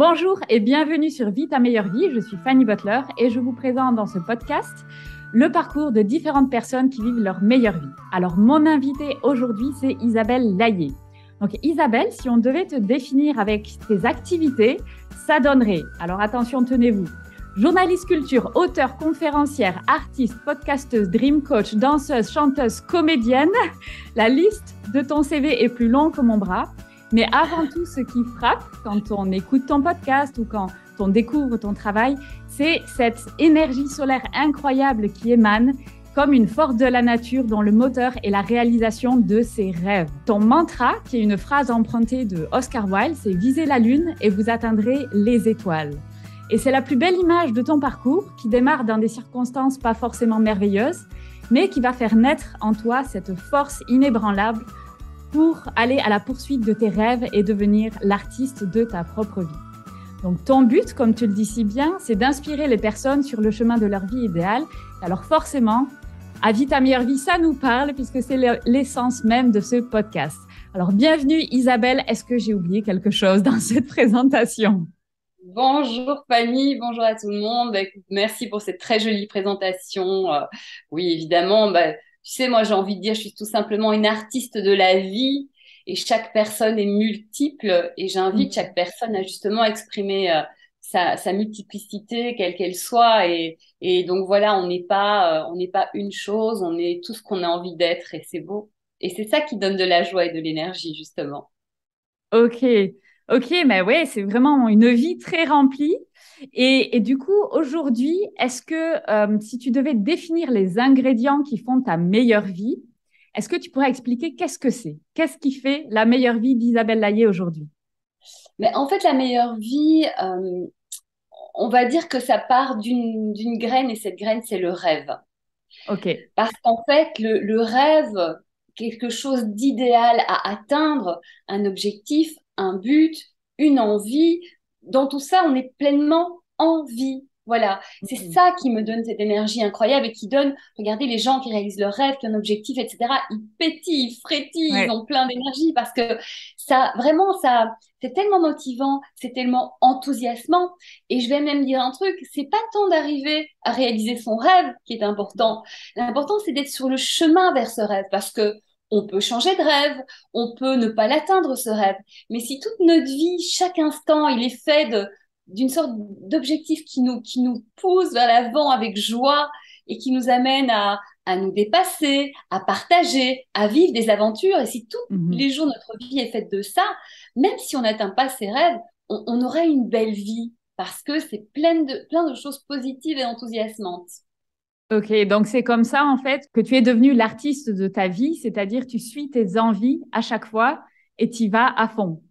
Bonjour et bienvenue sur Vie ta meilleure vie. Je suis Fanny Butler et je vous présente dans ce podcast le parcours de différentes personnes qui vivent leur meilleure vie. Alors, mon invitée aujourd'hui, c'est Isabelle Laillé. Donc, Isabelle, si on devait te définir avec tes activités, ça donnerait, alors attention, tenez-vous, journaliste culture, auteure, conférencière, artiste, podcasteuse, dream coach, danseuse, chanteuse, comédienne. La liste de ton CV est plus longue que mon bras. Mais avant tout, ce qui frappe quand on écoute ton podcast ou quand on découvre ton travail, c'est cette énergie solaire incroyable qui émane comme une force de la nature dont le moteur est la réalisation de ses rêves. Ton mantra, qui est une phrase empruntée de Oscar Wilde, c'est « Visez la lune et vous atteindrez les étoiles ». Et c'est la plus belle image de ton parcours qui démarre dans des circonstances pas forcément merveilleuses, mais qui va faire naître en toi cette force inébranlable pour aller à la poursuite de tes rêves et devenir l'artiste de ta propre vie. Donc, ton but, comme tu le dis si bien, c'est d'inspirer les personnes sur le chemin de leur vie idéale. Alors, forcément, à Vie ta meilleure vie, ça nous parle puisque c'est l'essence même de ce podcast. Alors, bienvenue Isabelle. Est-ce que j'ai oublié quelque chose dans cette présentation? Bonjour Fanny, bonjour à tout le monde. Écoute, merci pour cette très jolie présentation. Oui, évidemment, tu sais, moi j'ai envie de dire, je suis tout simplement une artiste de la vie et chaque personne est multiple et j'invite chaque personne à justement exprimer sa multiplicité, quelle qu'elle soit. Et donc voilà, on n'est pas une chose, on est tout ce qu'on a envie d'être et c'est beau. Et c'est ça qui donne de la joie et de l'énergie justement. Ok, ok, mais ouais, c'est vraiment une vie très remplie. Et du coup, aujourd'hui, est-ce que si tu devais définir les ingrédients qui font ta meilleure vie, est-ce que tu pourrais expliquer qu'est-ce que c'est? Qu'est-ce qui fait la meilleure vie d'Isabelle Laillé aujourd'hui? Mais en fait, la meilleure vie, on va dire que ça part d'une graine et cette graine, c'est le rêve. Ok. Parce qu'en fait, le rêve, quelque chose d'idéal à atteindre, un objectif, un but, une envie, dans tout ça, on est pleinement en vie. Voilà, c'est Mhm. ça qui me donne cette énergie incroyable et qui donne, regardez les gens qui réalisent leur rêve, qui ont un objectif, etc. Ils pétillent, ils frétillent, ils Ouais. ont plein d'énergie parce que ça, vraiment, ça, c'est tellement motivant, c'est tellement enthousiasmant. Et je vais même dire un truc, c'est pas tant d'arriver à réaliser son rêve qui est important. L'important, c'est d'être sur le chemin vers ce rêve parce que on peut changer de rêve, on peut ne pas l'atteindre, ce rêve. Mais si toute notre vie, chaque instant, il est fait d'une sorte d'objectif qui nous pousse vers l'avant avec joie et qui nous amène à nous dépasser, à partager, à vivre des aventures. Et si tous Mhm. les jours notre vie est faite de ça, même si on n'atteint pas ses rêves, on aura une belle vie parce que c'est plein de choses positives et enthousiasmantes. Ok, donc c'est comme ça en fait que tu es devenue l'artiste de ta vie, c'est-à-dire tu suis tes envies à chaque fois et tu y vas à fond.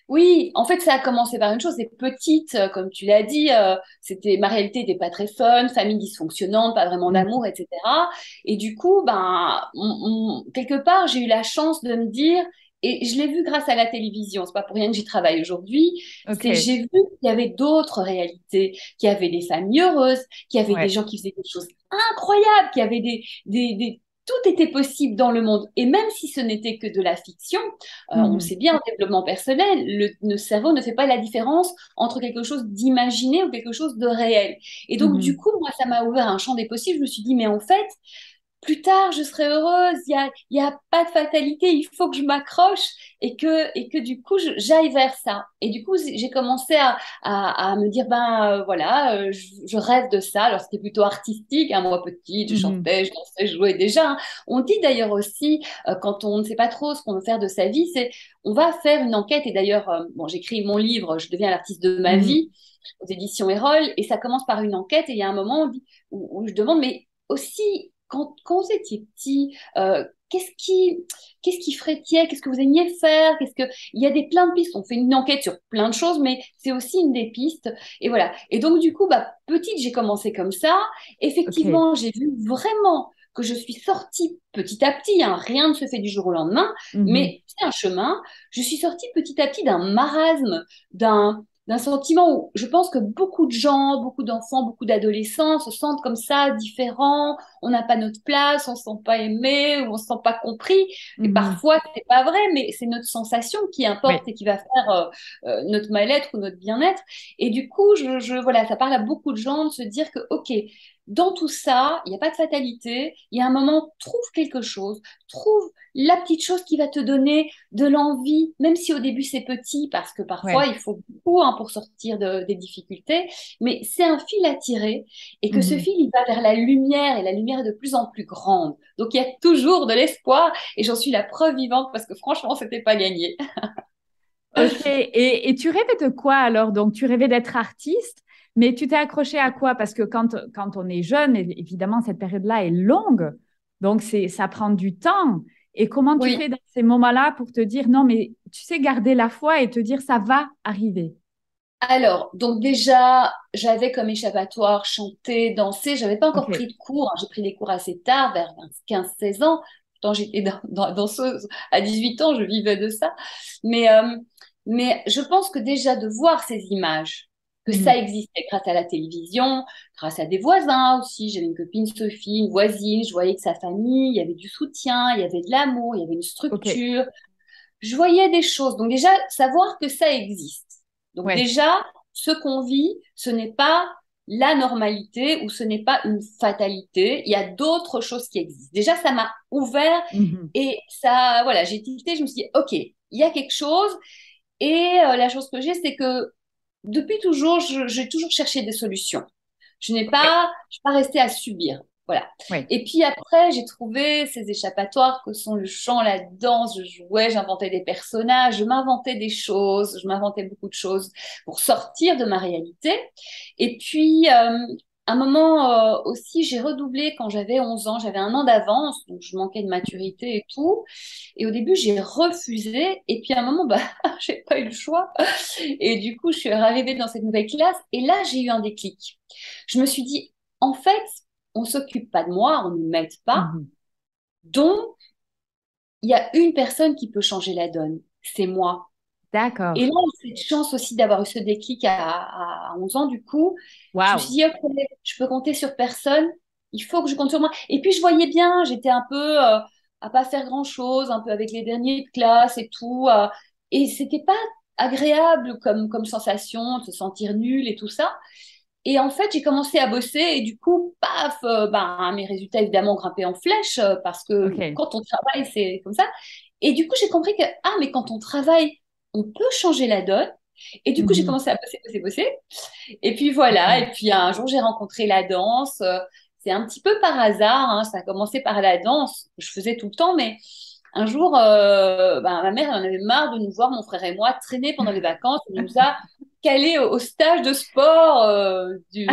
Oui, en fait, ça a commencé par une chose, c'est petite, comme tu l'as dit, c'était ma réalité n'était pas très fun, famille dysfonctionnante, pas vraiment Mhm. d'amour, etc. Et du coup, quelque part, j'ai eu la chance de me dire, et je l'ai vu grâce à la télévision, c'est pas pour rien que j'y travaille aujourd'hui, c'est Ok, j'ai vu qu'il y avait d'autres réalités, qu'il y avait des familles heureuses, qu'il y avait des ouais. gens qui faisaient des choses incroyables, qu'il y avait tout était possible dans le monde. Et même si ce n'était que de la fiction, on Mhm. sait bien, en développement personnel, le cerveau ne fait pas la différence entre quelque chose d'imaginé ou quelque chose de réel. Et donc, du Mhm. coup, moi, ça m'a ouvert un champ des possibles. Je me suis dit, mais en fait, plus tard, je serai heureuse. Il y a pas de fatalité. Il faut que je m'accroche et que du coup, j'aille vers ça. Et du coup, j'ai commencé à me dire, voilà, je rêve de ça. Alors, c'était plutôt artistique. Hein, moi, petite, je Mhm. chantais, je dansais, je jouais déjà. Hein. On dit d'ailleurs aussi, quand on ne sait pas trop ce qu'on veut faire de sa vie, c'est on va faire une enquête. Et d'ailleurs, bon, j'écris mon livre, Je deviens l'artiste de ma Mhm. vie aux éditions Erol. Et ça commence par une enquête. Et il y a un moment où je demande, mais aussi, quand vous étiez petit, qu'est-ce qui frétillait, qu'est-ce que vous aimiez faire, il y a plein de pistes. On fait une enquête sur plein de choses, mais c'est aussi une des pistes. Et voilà. Et donc, du coup, petite, j'ai commencé comme ça. Ok. Effectivement, j'ai vu vraiment que je suis sortie petit à petit, hein, rien ne se fait du jour au lendemain, Mhm. mais c'est un chemin. Je suis sortie petit à petit d'un marasme, d'un sentiment où je pense que beaucoup de gens, beaucoup d'enfants, beaucoup d'adolescents se sentent comme ça, différents. on n'a pas notre place, on se sent pas aimé ou on se sent pas compris. Et Mhm. parfois, c'est pas vrai, mais c'est notre sensation qui importe Oui. et qui va faire notre mal-être ou notre bien-être. Et du coup, voilà, ça parle à beaucoup de gens de se dire que, OK, dans tout ça, il n'y a pas de fatalité. Il y a un moment, trouve quelque chose, trouve la petite chose qui va te donner de l'envie, même si au début c'est petit, parce que parfois Ouais. il faut beaucoup pour sortir des difficultés, mais c'est un fil à tirer et que ce Mhm. fil il va vers la lumière et la lumière est de plus en plus grande. Donc il y a toujours de l'espoir et j'en suis la preuve vivante parce que franchement, c'était pas gagné. Ok. Et tu rêvais de quoi alors? Donc, tu rêvais d'être artiste, mais tu t'es accroché à quoi? Parce que quand on est jeune, évidemment, cette période-là est longue. Donc, ça prend du temps. Et comment tu Oui. fais dans ces moments-là pour te dire, non, mais tu sais, garder la foi et te dire, ça va arriver. Alors, donc déjà, j'avais comme échappatoire chanter, danser. J'avais pas encore pris Ok. de cours, hein. J'ai pris des cours assez tard, vers 15-16 ans. Pourtant, j'étais danseuse à 18 ans, je vivais de ça. Mais, euh, mais je pense que déjà de voir ces images, que ça Mhm. existait grâce à la télévision, grâce à des voisins aussi. J'avais une copine Sophie, une voisine, je voyais que sa famille, il y avait du soutien, il y avait de l'amour, il y avait une Ok. structure. Je voyais des choses. Donc déjà, savoir que ça existe. Donc Ouais. déjà, ce qu'on vit, ce n'est pas la normalité ou ce n'est pas une fatalité. Il y a d'autres choses qui existent. Déjà, ça m'a ouvert Mhm. et ça, voilà, j'ai tilté, je me suis dit, OK, il y a quelque chose. Et la chose que j'ai, c'est que depuis toujours, j'ai toujours cherché des solutions. Ok. Je suis pas restée à subir. Voilà. Ouais. Et puis après, j'ai trouvé ces échappatoires que sont le chant, la danse. Je jouais, j'inventais des personnages, je m'inventais des choses, je m'inventais beaucoup de choses pour sortir de ma réalité. Et puis, un moment aussi, j'ai redoublé quand j'avais 11 ans, j'avais un an d'avance, donc je manquais de maturité et tout. Et au début, j'ai refusé. Et puis à un moment, bah, j'ai pas eu le choix. Et du coup, je suis arrivée dans cette nouvelle classe. Et là, j'ai eu un déclic. Je me suis dit, en fait, on s'occupe pas de moi, on ne m'aide pas. Mhm. Donc, il y a une personne qui peut changer la donne. C'est moi. Et D'accord. là, cette chance aussi d'avoir eu ce déclic à 11 ans, du coup, je me suis Waouh. dit, ok, je peux compter sur personne, il faut que je compte sur moi. Et puis, je voyais bien, j'étais un peu à pas faire grand-chose, un peu avec les derniers de classe et tout. Et c'était pas agréable comme sensation de se sentir nulle et tout ça. Et en fait, j'ai commencé à bosser et du coup, paf, ben, mes résultats évidemment ont grimpé en flèche parce que Ok. quand on travaille, c'est comme ça. Et du coup, j'ai compris que, ah, mais quand on travaille, on peut changer la donne. Et du coup, j'ai Mhm. commencé à bosser, bosser, bosser. Et puis voilà. Et Ok. puis un jour, j'ai rencontré la danse. C'est un petit peu par hasard, hein, ça a commencé par la danse. Je faisais tout le temps, mais un jour, ben, ma mère elle en avait marre de nous voir, mon frère et moi, traîner pendant les vacances. Elle nous a calés au stage de sport du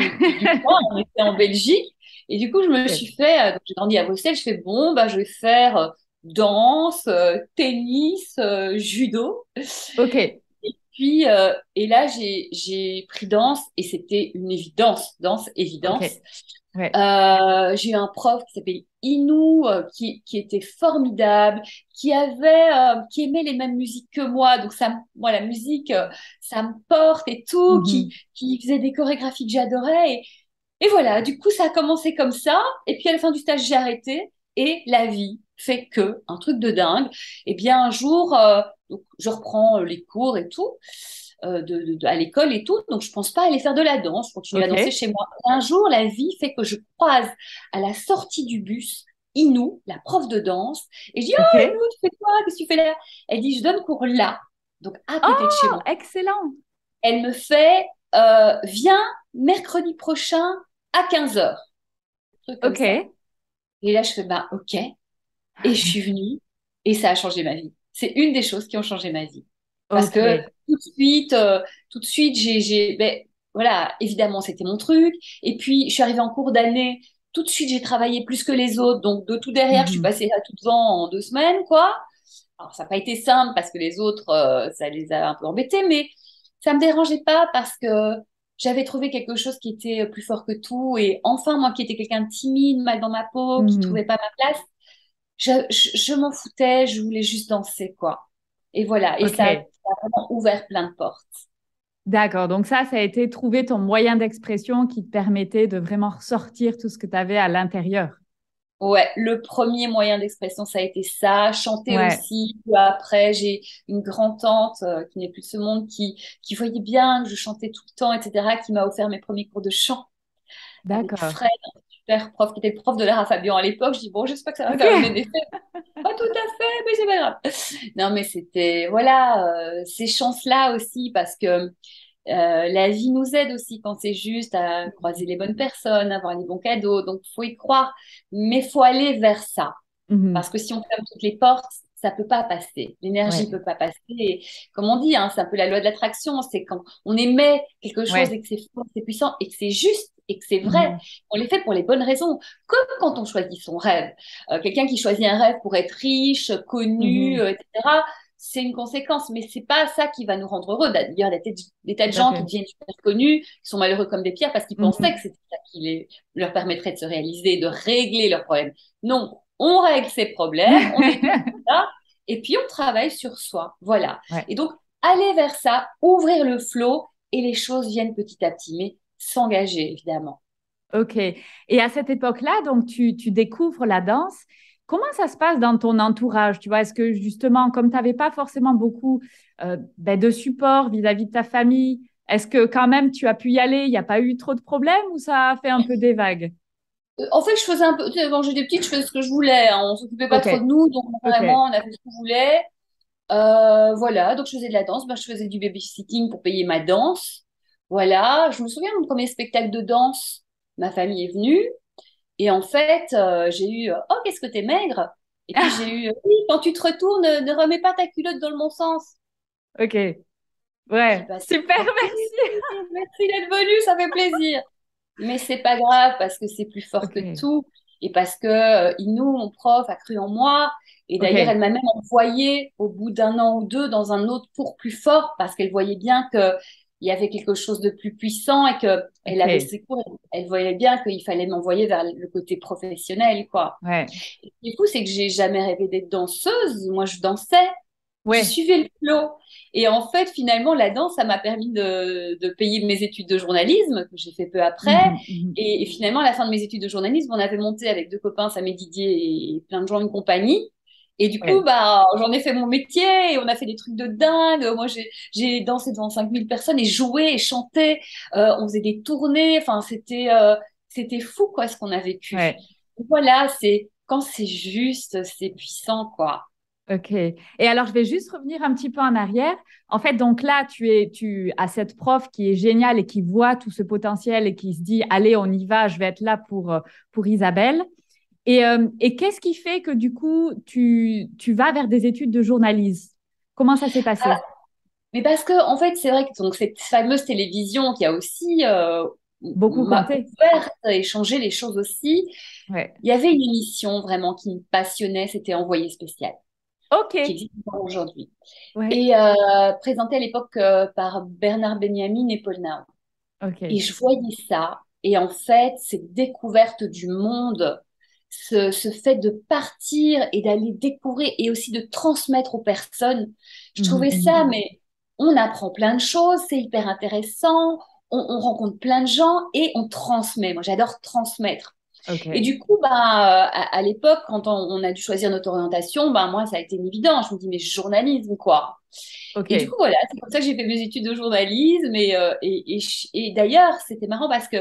coin. On était en Belgique. Et du coup, je me Ok. suis fait, donc j'ai grandi à Bruxelles, je fais bon, bah, je vais faire danse, tennis, judo. Ok. Puis, et là, j'ai pris danse et c'était une évidence, danse, Ok. évidence. Ouais. J'ai eu un prof qui s'appelait Inou, qui était formidable, qui aimait les mêmes musiques que moi. Donc, moi, la musique, ça me porte et tout, Mhm. qui faisait des chorégraphies que j'adorais. Et voilà, du coup, ça a commencé comme ça. Et puis, à la fin du stage, j'ai arrêté. Et la vie fait que, un truc de dingue, eh bien, un jour, donc, je reprends les cours et tout, à l'école et tout. Donc, je pense pas aller faire de la danse. Je continue à danser Ok. chez moi. Et un jour, la vie fait que je croise à la sortie du bus Inou, la prof de danse. Et je dis, Ok. oh, Inou, tu fais quoi? Qu'est-ce que tu fais là? Elle dit, je donne cours là. Donc, à côté de chez Oh, moi. excellent. Elle me fait, viens mercredi prochain à 15 heures. Truc comme ça. Ok. Et là, je fais, bah, ok. Et je suis venue et ça a changé ma vie. C'est une des choses qui ont changé ma vie. Parce que Ok. tout de suite, ben, voilà, évidemment, c'était mon truc. Et puis, je suis arrivée en cours d'année. Tout de suite, j'ai travaillé plus que les autres. Donc, de tout derrière, je suis Mhm. passée à tout devant en 2 semaines, quoi. Alors, ça n'a pas été simple parce que les autres, ça les a un peu embêtés, mais ça me dérangeait pas parce que j'avais trouvé quelque chose qui était plus fort que tout. Et enfin, moi qui étais quelqu'un de timide, mal dans ma peau, qui Mhm. trouvait pas ma place, je m'en foutais, je voulais juste danser, quoi. Et voilà, et ça Ok. a vraiment ouvert plein de portes. D'accord. Donc ça a été trouver ton moyen d'expression qui te permettait de vraiment ressortir tout ce que tu avais à l'intérieur. Ouais, le premier moyen d'expression, ça a été ça. Chanter Ouais, aussi. Puis après, j'ai une grand-tante qui n'est plus de ce monde, qui voyait bien que je chantais tout le temps, etc., qui m'a offert mes premiers cours de chant avec d'accord. Fred, un super prof, qui était le prof de Lara Fabian à l'époque. Je dis, bon, j'espère que ça va Ok. faire donner des faits. Pas tout à fait, mais c'est pas grave. Non, mais c'était, voilà, ces chances-là aussi, parce que la vie nous aide aussi quand c'est juste à croiser les bonnes personnes, avoir les bons cadeaux. Donc, faut y croire, mais faut aller vers ça. Parce Mhm. que si on ferme toutes les portes, ça peut pas passer. L'énergie Ouais, peut pas passer. Et comme on dit, hein, c'est un peu la loi de l'attraction. C'est quand on émet quelque chose ouais. et que c'est fort, c'est puissant et que c'est juste et que c'est vrai. Mhm. On les fait pour les bonnes raisons. Comme quand on choisit son rêve. Quelqu'un qui choisit un rêve pour être riche, connu, Mhm. etc., c'est une conséquence, mais c'est pas ça qui va nous rendre heureux. D'ailleurs, il y a des tas de Tout à gens qui fait. deviennent super connus, qui sont malheureux comme des pierres parce qu'ils pensaient que Mhm. c'était ça qui leur permettrait de se réaliser, de régler leurs problèmes. Non, on règle ses problèmes, on nettoie ça, et puis on travaille sur soi. Voilà. Ouais. Et donc, aller vers ça, ouvrir le flot, et les choses viennent petit à petit, mais s'engager, évidemment. Ok. Et à cette époque-là, donc tu découvres la danse. Comment ça se passe dans ton entourage? Tu vois, est-ce que justement, comme tu n'avais pas forcément beaucoup de support vis-à-vis de ta famille, est-ce que quand même tu as pu y aller? Il n'y a pas eu trop de problèmes ou ça a fait un peu des vagues? En fait, je faisais un peu, tu sais, quand j'étais petite, je faisais ce que je voulais, hein. On s'occupait pas Ok, trop de nous, donc ok, vraiment, on a fait ce qu'on voulait. Voilà, donc je faisais de la danse, ben, je faisais du babysitting pour payer ma danse. Voilà, je me souviens de mon premier spectacle de danse. Ma famille est venue et en fait, j'ai eu Oh, qu'est-ce que t'es maigre? Et puis j'ai eu Oui, quand tu te retournes, ne remets pas ta culotte dans le bon sens. ok. J'ai Ouais, pas super, compris. merci. Merci d'être venu, ça fait plaisir. Mais c'est pas grave parce que c'est plus fort que Ok, tout et parce que Inou, mon prof, a cru en moi. Et d'ailleurs, elle ok, m'a même envoyée au bout d'un an ou deux dans un autre cours plus fort parce qu'elle voyait bien que il y avait quelque chose de plus puissant et que elle avait ok. ses cours. Elle voyait bien qu'il fallait m'envoyer vers le côté professionnel, quoi. Ouais, Et du coup, c'est que j'ai jamais rêvé d'être danseuse. Moi, je dansais. Je ouais. suivais le flow. Et en fait, finalement, la danse, ça m'a permis de payer mes études de journalisme, que j'ai fait peu après. Mhm, mhm. Et finalement, à la fin de mes études de journalisme, on avait monté avec deux copains, Sam et Didier et plein de gens, une compagnie. Et du coup, Ouais. bah, j'en ai fait mon métier et on a fait des trucs de dingue. Moi, j'ai dansé devant 5000 personnes et joué et chanté. On faisait des tournées. Enfin, c'était fou, quoi, ce qu'on a vécu. Ouais. Voilà, c'est quand c'est juste, c'est puissant, quoi. Ok. Et alors, je vais juste revenir un petit peu en arrière. En fait, donc là, tu as cette prof qui est géniale et qui voit tout ce potentiel et qui se dit, allez, on y va, je vais être là pour Isabelle. Et qu'est-ce qui fait que du coup, tu vas vers des études de journalisme? Comment ça s'est passé? Mais parce que, en fait, c'est vrai que donc, cette fameuse télévision qui a aussi Beaucoup m'a compté. ouvert et changé les choses aussi, Ouais. il y avait une émission vraiment qui me passionnait, c'était Envoyé spécial, Ok. qui existe encore aujourd'hui. Ouais. Et présenté à l'époque par Bernard Benjamin et Paul Nahon. Et Ok. je voyais ça, et en fait, cette découverte du monde, ce fait de partir et d'aller découvrir et aussi de transmettre aux personnes, je Mhm, trouvais mhm. ça, mais on apprend plein de choses, c'est hyper intéressant, on rencontre plein de gens et on transmet. Moi, j'adore transmettre. Et Ok. du coup, bah, à l'époque, quand on a dû choisir notre orientation, bah, moi, ça a été évident. Je me dis, mais journalisme, quoi. Et du coup, Ok. voilà, c'est comme ça que j'ai fait mes études de journalisme. Et d'ailleurs, c'était marrant parce que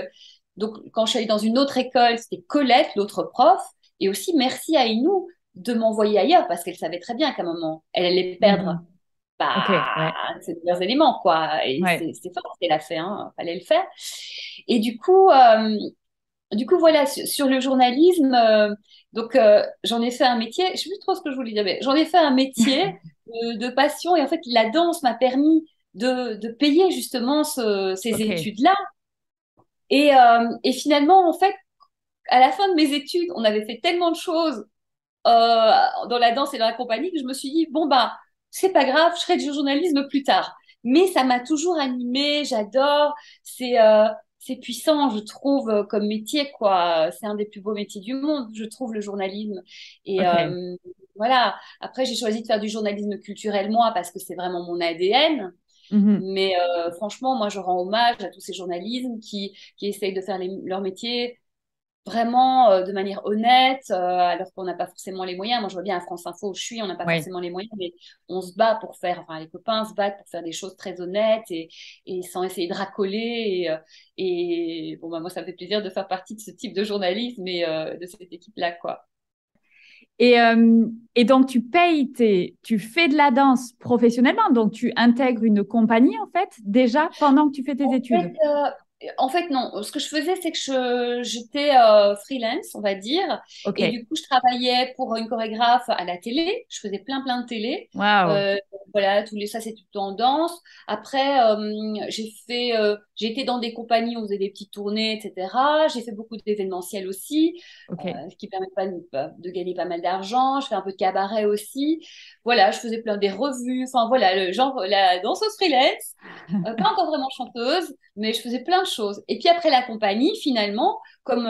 donc, quand je suis allée dans une autre école, c'était Colette, l'autre prof. Et aussi, merci à Inou de m'envoyer ailleurs parce qu'elle savait très bien qu'à un moment, elle allait perdre Mhm. bah, Ok. Ouais. ses meilleurs éléments, quoi. Et Ouais. c'est fort ce qu'elle a fait, hein, fallait le faire. Et du coup, voilà, sur le journalisme, donc j'en ai fait un métier, je sais plus trop ce que je voulais dire, mais j'en ai fait un métier de passion et en fait, la danse m'a permis de payer justement ces Ok. études-là. Et finalement, en fait, à la fin de mes études, on avait fait tellement de choses dans la danse et dans la compagnie que je me suis dit, bon, bah, c'est pas grave, je ferai du journalisme plus tard. Mais ça m'a toujours animée, j'adore, c'est puissant, je trouve, comme métier, quoi. C'est un des plus beaux métiers du monde, je trouve, le journalisme. Et Ok. voilà, après, j'ai choisi de faire du journalisme culturel, moi, parce que c'est vraiment mon ADN. Mhm. Mais franchement, moi, je rends hommage à tous ces journalistes qui essayent de faire leur métier vraiment de manière honnête, alors qu'on n'a pas forcément les moyens. Moi, je vois bien à France Info où je suis, on n'a pas Oui. forcément les moyens, mais on se bat pour faire, enfin, les copains se battent pour faire des choses très honnêtes et sans essayer de racoler. Et bon, bah, moi, ça me fait plaisir de faire partie de ce type de journalisme et de cette équipe-là, quoi. Et donc, tu fais de la danse professionnellement, donc tu intègres une compagnie, en fait, déjà pendant que tu fais tes En fait, études. en fait, non. Ce que je faisais, c'est que j'étais freelance, on va dire. OK. Et du coup, je travaillais pour une chorégraphe à la télé. Je faisais plein de télé. Waouh. Euh, voilà, ça, c'est tout en danse. Après, j'ai été dans des compagnies où on faisait des petites tournées, etc. J'ai fait beaucoup d'événementiels aussi, OK. ce qui permet pas de gagner pas mal d'argent. Je fais un peu de cabaret aussi. Voilà, je faisais plein des revues. Enfin, voilà, le genre, la danseuse freelance. Pas encore vraiment chanteuse, mais je faisais plein de choses. Et puis après la compagnie, finalement, comme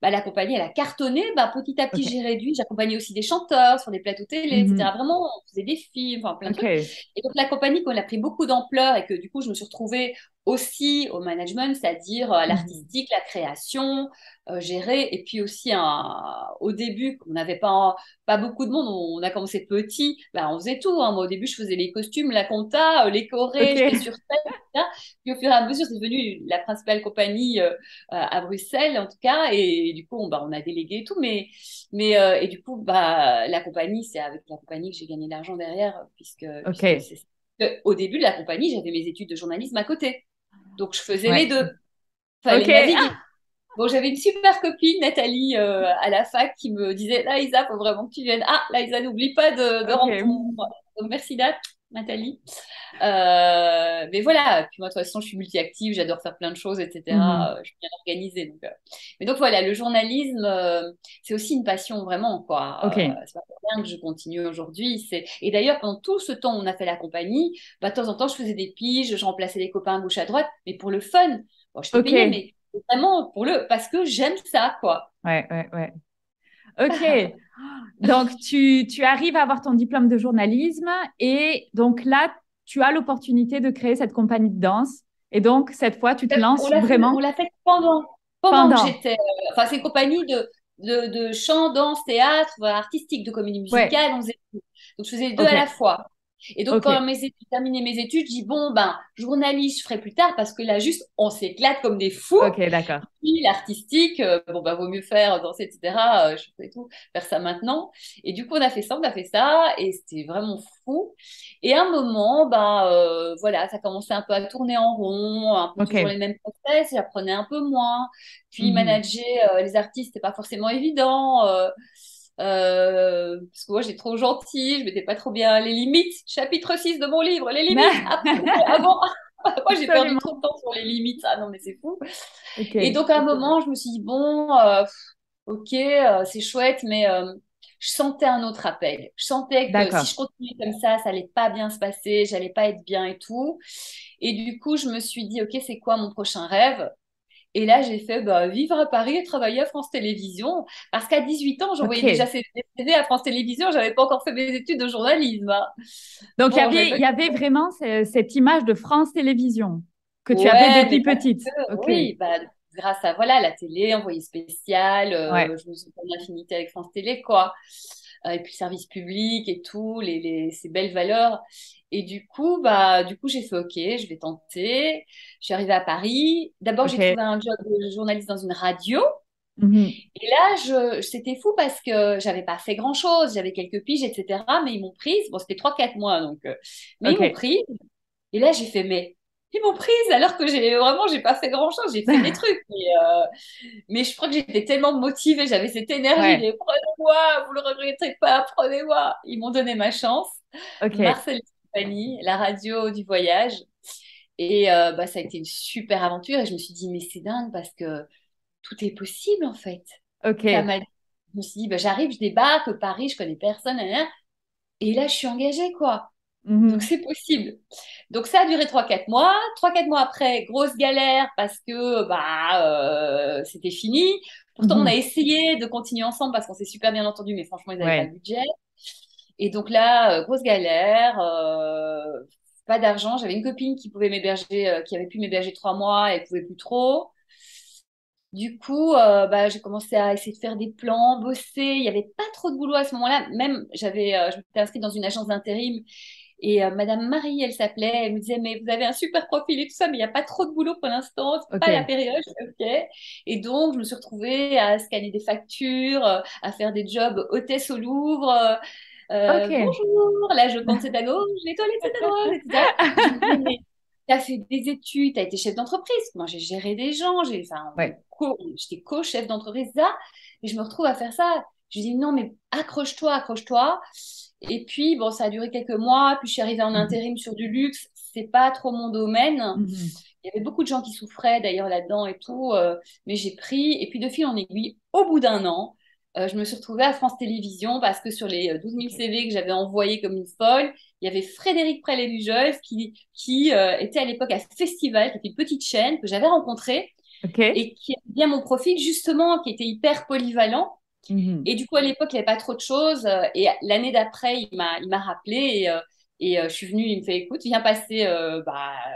bah, la compagnie, elle a cartonné, bah, petit à petit, OK. j'ai réduit. J'accompagnais aussi des chanteurs sur des plateaux télé, etc. Mhm. Vraiment, on faisait des films, enfin plein de trucs. OK. Et donc la compagnie, quand elle a pris beaucoup d'ampleur et que du coup, je me suis retrouvée aussi au management, c'est-à-dire à Mhm. l'artistique, la création, gérer. Et puis aussi, au début, on n'avait pas beaucoup de monde, on a commencé petit, bah, on faisait tout. Hein. Moi, au début, je faisais les costumes, la compta, les chorés, j'étais OK. sur scène, etc. Puis au fur et à mesure, c'est devenu la principale compagnie à Bruxelles, en tout cas. Et, du coup, on a délégué et tout. Et du coup, bah, la compagnie, c'est avec la compagnie que j'ai gagné de l'argent derrière, puisque OK. c'est. Au début de la compagnie, j'avais mes études de journalisme à côté. Donc, je faisais les Ouais. deux. Fallait OK. naviguer. Bon, j'avais une super copine, Nathalie, à la fac, qui me disait, là, Isa, faut vraiment que tu viennes. Ah, là, Isa, n'oublie pas de rendre ton. OK. Donc, merci, Nathalie. Mais voilà, puis moi, de toute façon, je suis multi-active, j'adore faire plein de choses, Mhm. etc. Je suis bien organisée. Mais donc, voilà, le journalisme, c'est aussi une passion, vraiment, quoi. OK. C'est pas pour rien que je continue aujourd'hui. Et d'ailleurs, pendant tout ce temps où on a fait la compagnie, bah, de temps en temps, je faisais des piges, je remplaçais les copains à gauche à droite, mais pour le fun. Bon, je t'ai payé, OK. mais vraiment parce que j'aime ça, quoi. Ouais, ouais, ouais. OK. Donc, tu arrives à avoir ton diplôme de journalisme et donc là, tu as l'opportunité de créer cette compagnie de danse. Et donc, cette fois, tu te lances On vraiment l'a fait pendant que pendant. j'étais. Enfin, c'est une compagnie de chant, danse, théâtre, voilà, artistique, de comédie Ouais. musicale. On faisait tout. Donc, je faisais les deux à la OK. fois. Et donc, quand OK. j'ai terminé mes études, je dis, bon, ben, journaliste, je ferai plus tard parce que là, juste, on s'éclate comme des fous. OK, d'accord. Puis, l'artistique, bon, bah, vaut mieux faire danser, etc. Je fais tout, faire ça maintenant. Et du coup, on a fait ça, et c'était vraiment fou. Et à un moment, bah, voilà, ça commençait un peu à tourner en rond, un peu toujours les OK. mêmes process, j'apprenais un peu moins. Puis, Mhm. manager les artistes, c'était pas forcément évident. Parce que moi, j'étais trop gentille, je mettais pas trop bien les limites. Chapitre 6 de mon livre, les limites. Avant, moi, j'ai perdu trop Absolument. de temps sur les limites. Ah non, mais c'est fou. Et OK. donc, à un moment, je me suis dit, bon, ok, c'est chouette, mais je sentais un autre appel. Je sentais que si D'accord. je continuais comme ça allait pas bien se passer, j'allais pas être bien et tout. Et du coup, je me suis dit, ok, c'est quoi mon prochain rêve? Et là, j'ai fait bah, vivre à Paris et travailler à France Télévisions. Parce qu'à 18 ans, j'envoyais déjà OK. ces CV à France Télévisions, j'avais pas encore fait mes études de journalisme. Hein. Donc, Bon, j'avais il pas. y avait vraiment cette image de France Télévisions que tu avais Ouais, mais depuis parce petite. que, OK. oui, bah, grâce à voilà, la télé, envoyé spécial, Ouais. je me suis fait une affinité avec France Télé, quoi. Et puis le service public et tout, ces belles valeurs. Et du coup, j'ai fait OK, je vais tenter. Je suis arrivée à Paris. D'abord, j'ai OK. trouvé un job de journaliste dans une radio. Mhm. Et là, c'était fou parce que j'avais pas fait grand-chose. J'avais quelques piges, etc. Mais ils m'ont prise. Bon, c'était 3 4 mois, donc. Mais ils m'ont OK. prise. Et là, j'ai fait, mais ils m'ont prise alors que j'ai pas fait grand-chose. J'ai fait des trucs. Mais je crois que j'étais tellement motivée. J'avais cette énergie Ouais. de prenez-moi, vous le regretterez pas, prenez-moi. Ils m'ont donné ma chance. OK. Marcel et Compagnie, la radio du voyage. Et bah, ça a été une super aventure. Et je me suis dit, mais c'est dingue parce que tout est possible en fait. Ça OK. m'a, je me suis dit, bah, j'arrive, je débarque, Paris, je connais personne, nanana. Et là, je suis engagée, quoi. Donc, Mhm. c'est possible. Donc, ça a duré 3 4 mois. 3 4 mois après, grosse galère parce que bah, c'était fini. Pourtant, on a Mhm. essayé de continuer ensemble parce qu'on s'est super bien entendu, mais franchement, ils n'avaient pas le Ouais. budget. Et donc là, grosse galère, pas d'argent. J'avais une copine qui pouvait m'héberger, qui avait pu m'héberger 3 mois et pouvait plus trop. Du coup, j'ai commencé à essayer de faire des plans, bosser. Il n'y avait pas trop de boulot à ce moment-là. Même, je m'étais inscrite dans une agence d'intérim. Et Madame Marie, elle s'appelait, elle me disait, mais vous avez un super profil et tout ça, mais il n'y a pas trop de boulot pour l'instant, c'est pas la Ok. période. Je fais, ok. Et donc, je me suis retrouvée à scanner des factures, à faire des jobs hôtesse au Louvre. Ok. Bonjour, là je compte c'est à gauche, les toilettes c'est à droite, etc. Je me disais, mais t'as fait des études, t'as été chef d'entreprise. Moi j'ai géré des gens, Ouais. j'étais co-chef d'entreprise là, et je me retrouve à faire ça. Je dis non mais accroche-toi, accroche-toi. Et puis bon, ça a duré quelques mois, puis je suis arrivée en Mhm. intérim sur du luxe, c'est pas trop mon domaine. Mhm. Il y avait beaucoup de gens qui souffraient d'ailleurs là-dedans et tout, mais j'ai pris. Et puis de fil en aiguille, au bout d'un an, je me suis retrouvée à France Télévisions parce que sur les 12 000 Ok. CV que j'avais envoyés comme une folle, il y avait Frédéric Prélé-Lugeul qui était à l'époque à Festival, qui était une petite chaîne que j'avais rencontrée Ok. et qui aimait bien mon profil, justement, qui était hyper polyvalent. Mhm. Et du coup, à l'époque, il n'y avait pas trop de choses. Et l'année d'après, il m'a rappelé et je suis venue. Il me fait, écoute, viens passer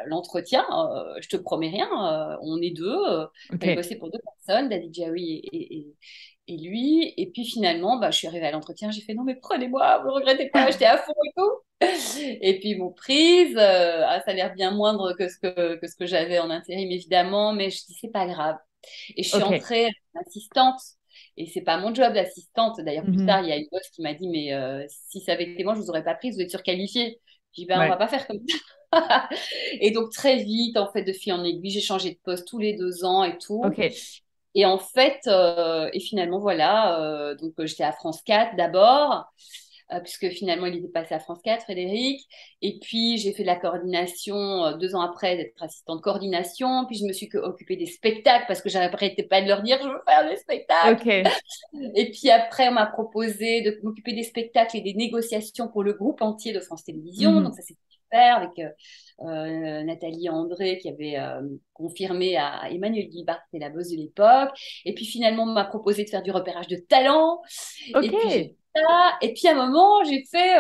l'entretien. Je te promets rien. On est deux. Fallait Ok. bosser pour deux personnes, David Jaoui et lui. Et puis finalement, je suis arrivée à l'entretien. J'ai fait, non, mais prenez-moi, vous ne regrettez pas, j'étais à fond et tout. Et puis, ils m'ont prise à salaire bien moindre que ce que j'avais en intérim, évidemment. Mais je dis, c'est pas grave. Et je suis Ok. entrée assistante. Et c'est pas mon job d'assistante. D'ailleurs, plus tard, Mhm. il y a une boss qui m'a dit, mais si ça avait été moi, je vous aurais pas prise, vous êtes surqualifiée. J'ai dit, ben, on va Ouais. pas faire comme ça. Et donc, très vite, en fait, de fil en aiguille, j'ai changé de poste tous les 2 ans et tout. Ok. Et en fait, et finalement, voilà, donc j'étais à France 4 d'abord, puisque finalement, il était passé à France 4, Frédéric. Et puis, j'ai fait de la coordination 2 ans après d'être assistante de coordination. Puis, je me suis occupée des spectacles parce que j'arrêtais pas de leur dire, je veux faire des spectacles. Ok. Et puis après, on m'a proposé de m'occuper des spectacles et des négociations pour le groupe entier de France Télévisions. Donc Mhm. ça, c'était super avec Nathalie André qui avait confirmé à Emmanuel Guibard, qui était la boss de l'époque. Et puis finalement, on m'a proposé de faire du repérage de talents. Ok. Et puis j'ai fait ça. Et puis à un moment, j'ai fait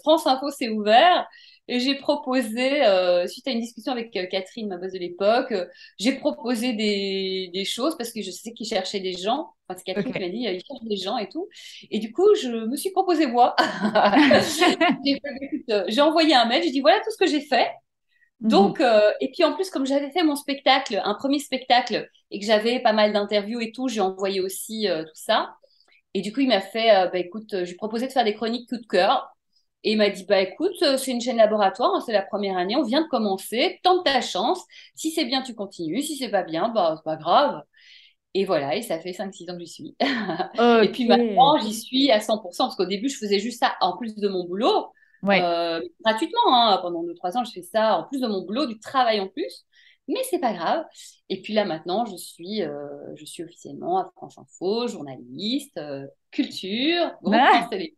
France Info s'est ouvert. Et j'ai proposé, suite à une discussion avec Catherine, ma boss de l'époque, j'ai proposé des choses parce que je sais qu'ils cherchaient des gens. Enfin, c'est Catherine qui Ok. m'a dit, ils cherchent des gens et tout. Et du coup, je me suis proposé moi. J'ai envoyé un mail, j'ai dit, voilà tout ce que j'ai fait. Donc, Mhm. et puis en plus, comme j'avais fait mon spectacle, un premier spectacle, et que j'avais pas mal d'interviews et tout, j'ai envoyé aussi tout ça. Et du coup, il m'a fait, écoute, je lui ai proposé de faire des chroniques coup de cœur. Et il m'a dit, écoute, c'est une chaîne laboratoire, hein, c'est la première année, on vient de commencer, tente ta chance. Si c'est bien, tu continues. Si c'est pas bien, c'est pas grave. Et voilà, et ça fait 5 6 ans que j'y suis. Et puis Ok. maintenant, j'y suis à 100%, parce qu'au début, je faisais juste ça en plus de mon boulot, Ouais. gratuitement, hein. Pendant 2 3 ans, je fais ça en plus de mon boulot, du travail en plus. Mais c'est pas grave. Et puis là, maintenant, je suis officiellement à France Info, journaliste, culture, groupe France Ah, Télévisions.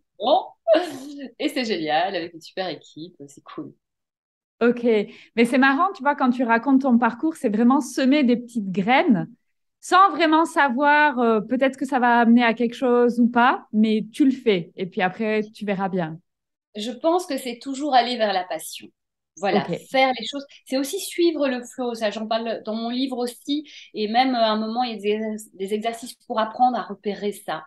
Et c'est génial, avec une super équipe, c'est cool. ok. Mais c'est marrant, tu vois, quand tu racontes ton parcours, c'est vraiment semer des petites graines sans vraiment savoir peut-être que ça va amener à quelque chose ou pas, mais tu le fais. Et puis après, tu verras bien. Je pense que c'est toujours aller vers la passion. Voilà, Ok. faire les choses. C'est aussi suivre le flow. Ça, j'en parle dans mon livre aussi. Et même à un moment, il y a des exercices pour apprendre à repérer ça.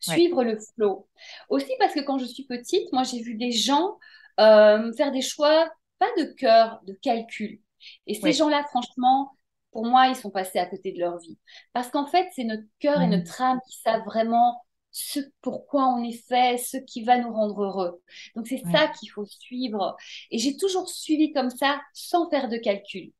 Ouais. Suivre le flow. Aussi parce que quand je suis petite, moi, j'ai vu des gens faire des choix, pas de cœur, de calcul. Et ces Ouais. gens-là, franchement, pour moi, ils sont passés à côté de leur vie. Parce qu'en fait, c'est notre cœur et Mhm. notre âme qui savent vraiment ce pourquoi on est fait, ce qui va nous rendre heureux. Donc c'est Ouais. ça qu'il faut suivre. Et j'ai toujours suivi comme ça, sans faire de calcul.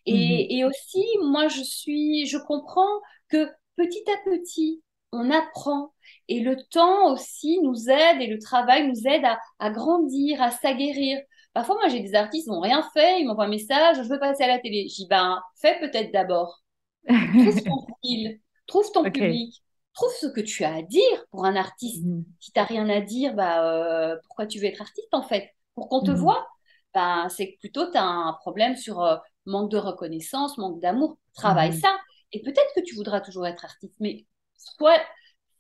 Mhm. Et aussi, moi, je comprends que petit à petit, on apprend. Et le temps aussi nous aide et le travail nous aide à grandir, à s'aguerrir. Parfois, moi, j'ai des artistes qui n'ont rien fait, ils m'envoient un message, je veux passer à la télé. Je dis, fais peut-être d'abord. Trouve ton style, trouve ton Ok. public, trouve ce que tu as à dire pour un artiste. Mhm. Si tu n'as rien à dire, pourquoi tu veux être artiste en fait? Pour qu'on te Mhm. voit? C'est que plutôt tu as un problème sur manque de reconnaissance, manque d'amour. Travaille Mhm. ça. Et peut-être que tu voudras toujours être artiste, mais soit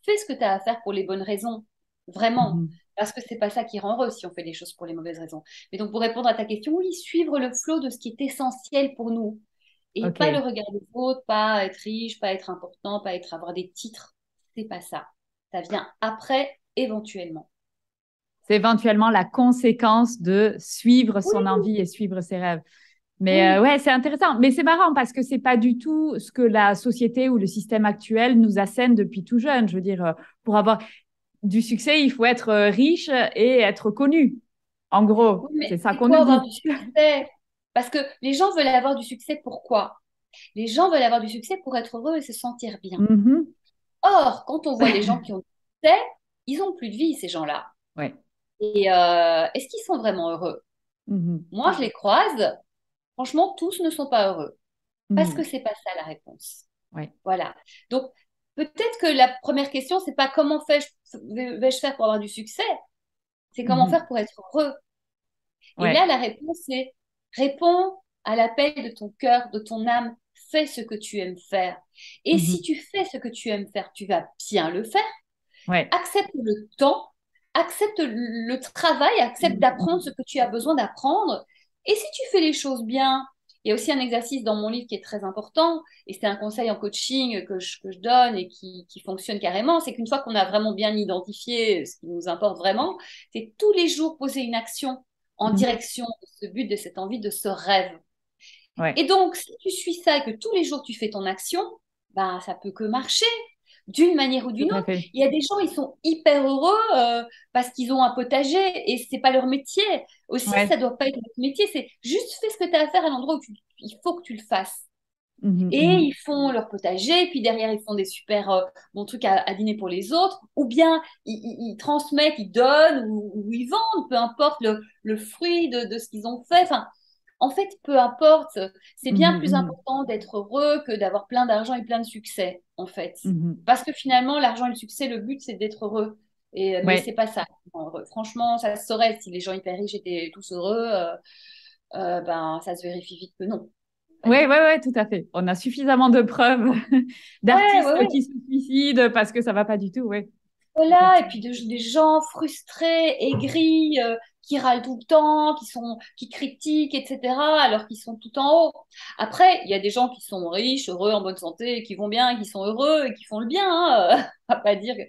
fais ce que tu as à faire pour les bonnes raisons. Vraiment. Mhm. Parce que c'est pas ça qui rend heureux si on fait les choses pour les mauvaises raisons. Mais donc, pour répondre à ta question, oui, suivre le flot de ce qui est essentiel pour nous Et pas le Ok. regard des autres, pas être riche, pas être important, avoir des titres. C'est pas ça. Ça vient après, éventuellement. C'est éventuellement la conséquence de suivre Oui, son envie et suivre ses rêves. Mais oui. ouais, c'est intéressant. Mais c'est marrant parce que c'est pas du tout ce que la société ou le système actuel nous assène depuis tout jeune. Je veux dire, pour avoir du succès, il faut être riche et être connu. En Oui, gros, c'est mais ça c'est qu'on quoi nous avoir dit. du succès? Parce que les gens veulent avoir du succès, pourquoi? Les gens veulent avoir du succès pour être heureux et se sentir bien. Mhm. Or, quand on voit les gens qui ont du succès, ils ont plus de vie, ces gens-là. Ouais. Et est-ce qu'ils sont vraiment heureux? Mhm. Moi, je les croise. Franchement, tous ne sont pas heureux. Parce que Mhm. c'est pas ça la réponse. Ouais. Voilà. Donc, peut-être que la première question, c'est pas comment vais-je faire pour avoir du succès, c'est comment Mhm. faire pour être heureux. Et là, Ouais. la réponse, c'est réponds à l'appel de ton cœur, de ton âme, fais ce que tu aimes faire. Et si Mhm. tu fais ce que tu aimes faire, tu vas bien le faire. Ouais. Accepte le temps, accepte le travail, accepte d'apprendre ce Mhm. que tu as besoin d'apprendre. Et si tu fais les choses bien, il y a aussi un exercice dans mon livre qui est très important, et c'est un conseil en coaching que je donne et qui fonctionne carrément, c'est qu'une fois qu'on a vraiment bien identifié ce qui nous importe vraiment, c'est tous les jours poser une action en Mhm. direction de ce but, de cette envie, de ce rêve. Ouais. Et donc, si tu suis ça et que tous les jours tu fais ton action, ben, ça peut que marcher d'une manière ou Tout d'une à autre. fait. Il y a des gens, ils sont hyper heureux parce qu'ils ont un potager et c'est pas leur métier. Aussi, ça Ouais. doit pas être notre métier. C'est juste fais ce que tu as à faire à l'endroit où il faut que tu le fasses. Mhm. Et Mhm. ils font leur potager, puis derrière, ils font des super bons trucs à dîner pour les autres, ou bien ils transmettent, ils donnent, ou ils vendent, peu importe le fruit de ce qu'ils ont fait. Enfin, en fait, peu importe, c'est bien Mhm. plus Mhm. important d'être heureux que d'avoir plein d'argent et plein de succès, en fait. Mhm. Parce que finalement, l'argent et le succès, le but, c'est d'être heureux. Mais c'est Ouais. pas ça. Franchement, ça se saurait si les gens hyper riches étaient tous heureux. Ben, ça se vérifie vite que non. Pas Ouais, du ouais, tout. ouais, tout à fait. On a suffisamment de preuves Ouais, ouais, d'artistes ouais. qui se suicident parce que ça va pas du tout, ouais. Voilà, et Effectivement. puis des gens frustrés, aigris, qui râlent tout le temps, qui critiquent, etc., alors qu'ils sont tout en haut. Après, il y a des gens qui sont riches, heureux, en bonne santé, qui vont bien, qui sont heureux et qui font le bien, hein. On va pas dire que...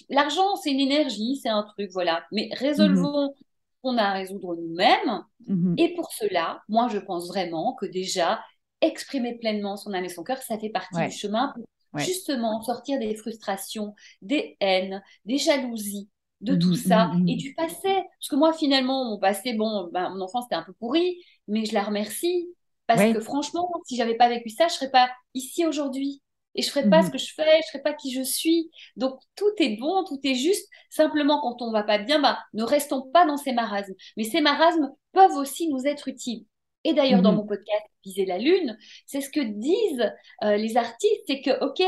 L'argent, c'est une énergie, c'est un truc, voilà. Mais Mhm. résolvons ce qu'on a à résoudre nous-mêmes. Mhm. Et pour cela, moi, je pense vraiment que déjà, exprimer pleinement son âme et son cœur, ça fait partie du Ouais, chemin pour ouais. justement sortir des frustrations, des haines, des jalousies, de tout Mhm. ça Mhm. et Mhm. du passé. Parce que moi, finalement, mon passé, bon, ben, mon enfance était un peu pourrie, mais je la remercie parce que Ouais. franchement, si j'avais pas vécu ça, je serais pas ici aujourd'hui. Et je ferais pas ce Mhm. que je fais, je serais pas qui je suis. Donc tout est bon, tout est juste. Simplement, quand on va pas bien, bah, ne restons pas dans ces marasmes. Mais ces marasmes peuvent aussi nous être utiles. Et d'ailleurs, dans mon Mhm. podcast Viser la Lune, c'est ce que disent les artistes, c'est que, ok,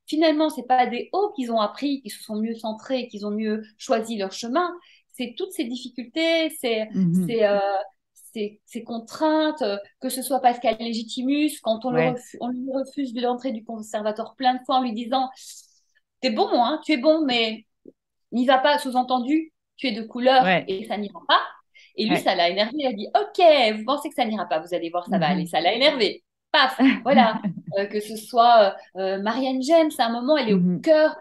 finalement, c'est pas des hauts qu'ils ont appris, qu'ils se sont mieux centrés, qu'ils ont mieux choisi leur chemin. C'est toutes ces difficultés, Mhm. ces contraintes, que ce soit Pascal Légitimus, quand Ouais. on lui refuse de l'entrée du conservatoire plein de fois en lui disant, t'es bon, hein, tu es bon, mais n'y va pas, sous-entendu, tu es de couleur Ouais. et ça n'ira pas. Et lui, Ouais. ça l'a énervé. Il a dit, OK, vous pensez que ça n'ira pas, vous allez voir, ça va aller. Mhm. Ça l'a énervé. Paf, voilà. Que ce soit Marianne James, à un moment, elle est au Mhm. cœur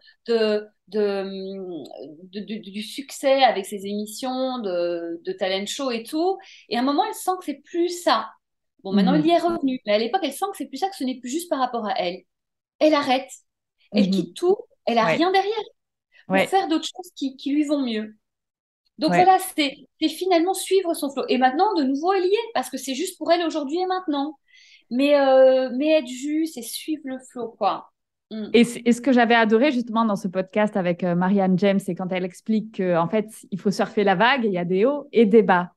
du succès avec ses émissions de talent show et tout. Et à un moment, elle sent que c'est plus ça. Bon, maintenant, il y Mhm. est revenu. Mais à l'époque, elle sent que c'est plus ça, que ce n'est plus juste par rapport à elle. Elle arrête. Elle Mhm. quitte tout. Elle a Ouais. rien derrière pour Ouais. faire d'autres choses qui lui vont mieux. Donc Ouais. voilà, c'est finalement suivre son flow. Et maintenant, de nouveau, elle y est, parce que c'est juste pour elle aujourd'hui et maintenant. Mais être juste et suivre le flow, quoi. Mm. Et ce que j'avais adoré justement dans ce podcast avec Marianne James, c'est quand elle explique qu'en fait, il faut surfer la vague, il y a des hauts et des bas.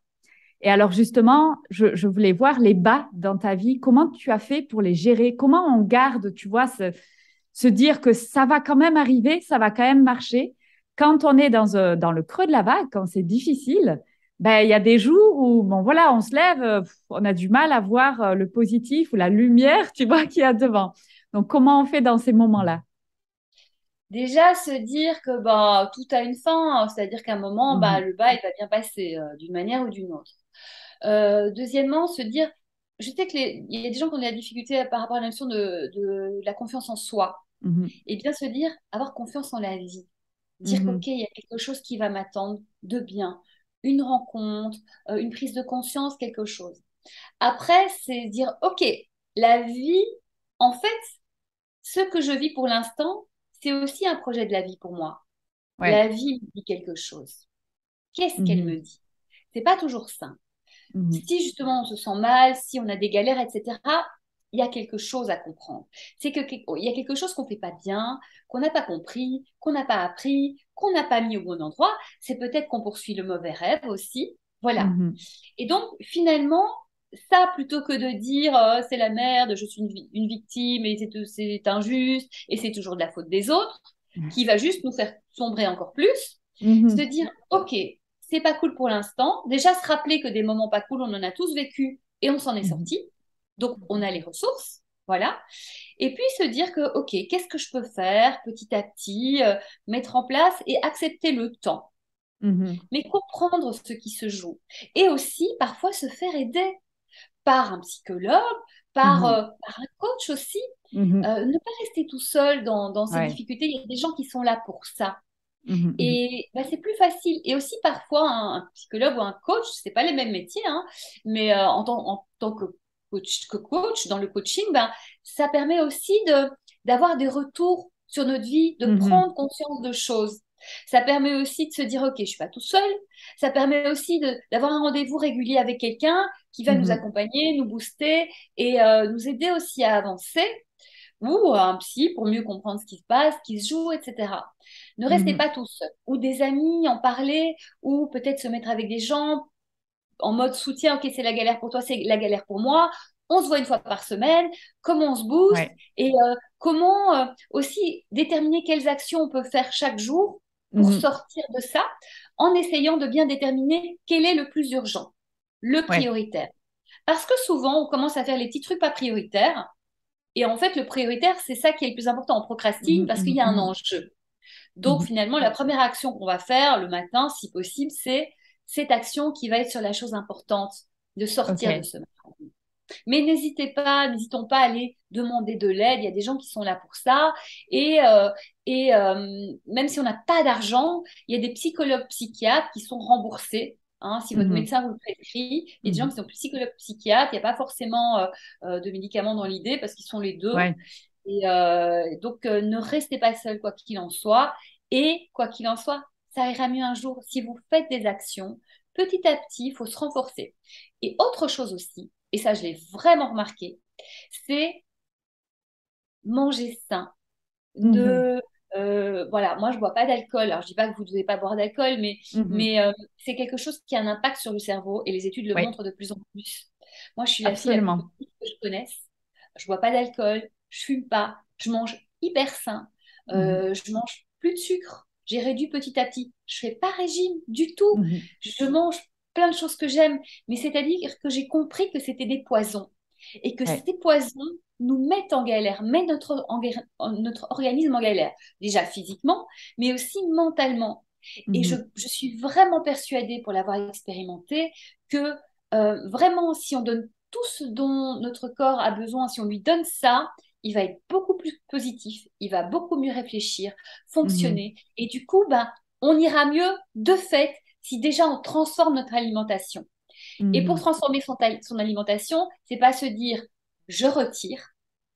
Et alors justement, je voulais voir les bas dans ta vie. Comment tu as fait pour les gérer? Comment on garde, tu vois, se dire que ça va quand même arriver, ça va quand même marcher. Quand on est dans le creux de la vague, quand c'est difficile, ben, il y a des jours où, bon, voilà, on se lève, on a du mal à voir le positif ou la lumière, tu vois, qu'il y a devant. Donc, comment on fait dans ces moments-là? Déjà, se dire que bah, tout a une fin, hein. C'est-à-dire qu'à un moment, bah, Mhm. le bas, il va bien passer d'une manière ou d'une autre. Deuxièmement, se dire, je sais qu'il y a des gens qui ont de la difficulté par rapport à la notion de la confiance en soi. Mhm. Et bien se dire, avoir confiance en la vie. Dire Mhm. qu'OK, il y a quelque chose qui va m'attendre de bien. Une rencontre, une prise de conscience, quelque chose. Après, c'est dire, OK, la vie, en fait, ce que je vis pour l'instant, c'est aussi un projet de la vie pour moi. Ouais. La vie me dit quelque chose. Qu'est-ce qu'elle Mhm. me dit? C'est pas toujours simple. Mhm. Si justement on se sent mal, si on a des galères, etc., il y a quelque chose à comprendre. C'est que il y a quelque chose qu'on fait pas bien, qu'on n'a pas compris, qu'on n'a pas appris, qu'on n'a pas mis au bon endroit. C'est peut-être qu'on poursuit le mauvais rêve aussi. Voilà. Mhm. Et donc finalement, ça plutôt que de dire c'est la merde, je suis une victime et c'est injuste et c'est toujours de la faute des autres, qui va juste nous faire sombrer encore plus, se Mhm. dire ok, c'est pas cool pour l'instant. Déjà, se rappeler que des moments pas cool, on en a tous vécu et on s'en est Mhm. sorti. Donc, on a les ressources. Voilà. Et puis se dire que, OK, qu'est-ce que je peux faire petit à petit, mettre en place et accepter le temps, Mhm. mais comprendre ce qui se joue. Et aussi, parfois, se faire aider par un psychologue, Mhm. par un coach aussi. Mhm. Ne pas rester tout seul dans ces Ouais. difficultés. Il y a des gens qui sont là pour ça. Mhm. Mhm. Et bah, c'est plus facile. Et aussi parfois, un psychologue ou un coach, c'est pas les mêmes métiers, hein, mais en tant que coach, dans le coaching, ben, ça permet aussi d'avoir des retours sur notre vie, de Mhm. prendre conscience de choses. Ça permet aussi de se dire, OK, je suis pas tout seul. Ça permet aussi d'avoir un rendez-vous régulier avec quelqu'un qui va nous Mhm. accompagner, nous booster et nous aider aussi à avancer ou un psy pour mieux comprendre ce qui se passe, ce qui se joue, etc. Ne restez Mhm. pas tout seul. Ou des amis, en parler, ou peut-être se mettre avec des gens en mode soutien. Ok, c'est la galère pour toi, c'est la galère pour moi. On se voit une fois par semaine. Comment on se booste Ouais. et comment aussi déterminer quelles actions on peut faire chaque jour pour Mhm. sortir de ça, en essayant de bien déterminer quel est le plus urgent, le Ouais. prioritaire. Parce que souvent, on commence à faire les petits trucs pas prioritaires et en fait, le prioritaire, c'est ça qui est le plus important. On procrastine Mhm. parce qu'il Mhm. y a un Mhm. enjeu. Donc, Mhm. finalement, la première action qu'on va faire le matin, si possible, c'est cette action qui va être sur la chose importante, de sortir de Ok. ce marathon. Mais n'hésitons pas à aller demander de l'aide. Il y a des gens qui sont là pour ça. Et, même si on n'a pas d'argent, il y a des psychologues, psychiatres qui sont remboursés. Hein, si votre Mhm. médecin vous le prescrit, il y a des gens Mhm. qui sont psychologues, psychiatres. Il n'y a pas forcément de médicaments dans l'idée parce qu'ils sont les deux. Ouais. Et donc, ne restez pas seul, quoi qu'il en soit. Et quoi qu'il en soit, ça ira mieux un jour. Si vous faites des actions, petit à petit, il faut se renforcer. Et autre chose aussi, et ça, je l'ai vraiment remarqué, c'est manger sain. Mhm. Ne, voilà, moi, je bois pas d'alcool. Alors, je dis pas que vous devez pas boire d'alcool, Mhm. mais c'est quelque chose qui a un impact sur le cerveau et les études le Ouais. montrent de plus en plus. Moi, je suis la fille la plus Absolument. petite que je connaisse. Je bois pas d'alcool, je fume pas, je mange hyper sain, Mhm. je mange plus de sucre. J'ai réduit petit à petit. Je fais pas régime du tout. Mhm. Je mange plein de choses que j'aime, mais c'est-à-dire que j'ai compris que c'était des poisons et que Ouais. ces poisons nous mettent en galère, mettent notre organisme en galère, déjà physiquement, mais aussi mentalement. Et Mhm. je suis vraiment persuadée, pour l'avoir expérimenté, que vraiment, si on donne tout ce dont notre corps a besoin, si on lui donne ça, il va être beaucoup plus positif, il va beaucoup mieux réfléchir, Mhm. fonctionner. Et du coup, ben, on ira mieux de fait si déjà on transforme notre alimentation. Et pour Mhm. transformer son alimentation, c'est pas se dire je retire,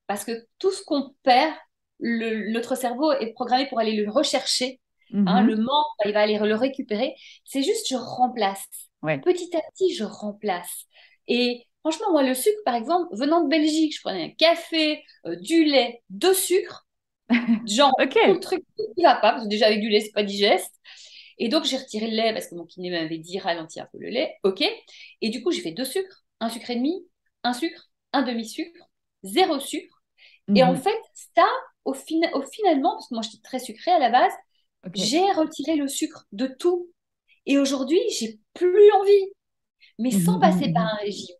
parce que tout ce qu'on perd, notre cerveau est programmé pour aller le rechercher. Hein, le Mhm. manque, il va aller le récupérer. C'est juste je remplace. Ouais. Petit à petit, je remplace. Et franchement, moi, le sucre, par exemple, venant de Belgique, je prenais un café, du lait, de sucre, genre tout le Ok. truc qui va pas, parce que déjà avec du lait, c'est pas digeste. Et donc, j'ai retiré le lait parce que mon kiné m'avait dit ralentir un peu le lait. OK. Et du coup, j'ai fait deux sucres, un sucre et demi, un sucre, un demi-sucre, zéro sucre. Et en Mhm. fait, ça, finalement, parce que moi, j'étais très sucrée à la base, Ok. j'ai retiré le sucre de tout. Et aujourd'hui, j'ai plus envie, mais Mhm. sans Mhm. passer par Mhm. un régime.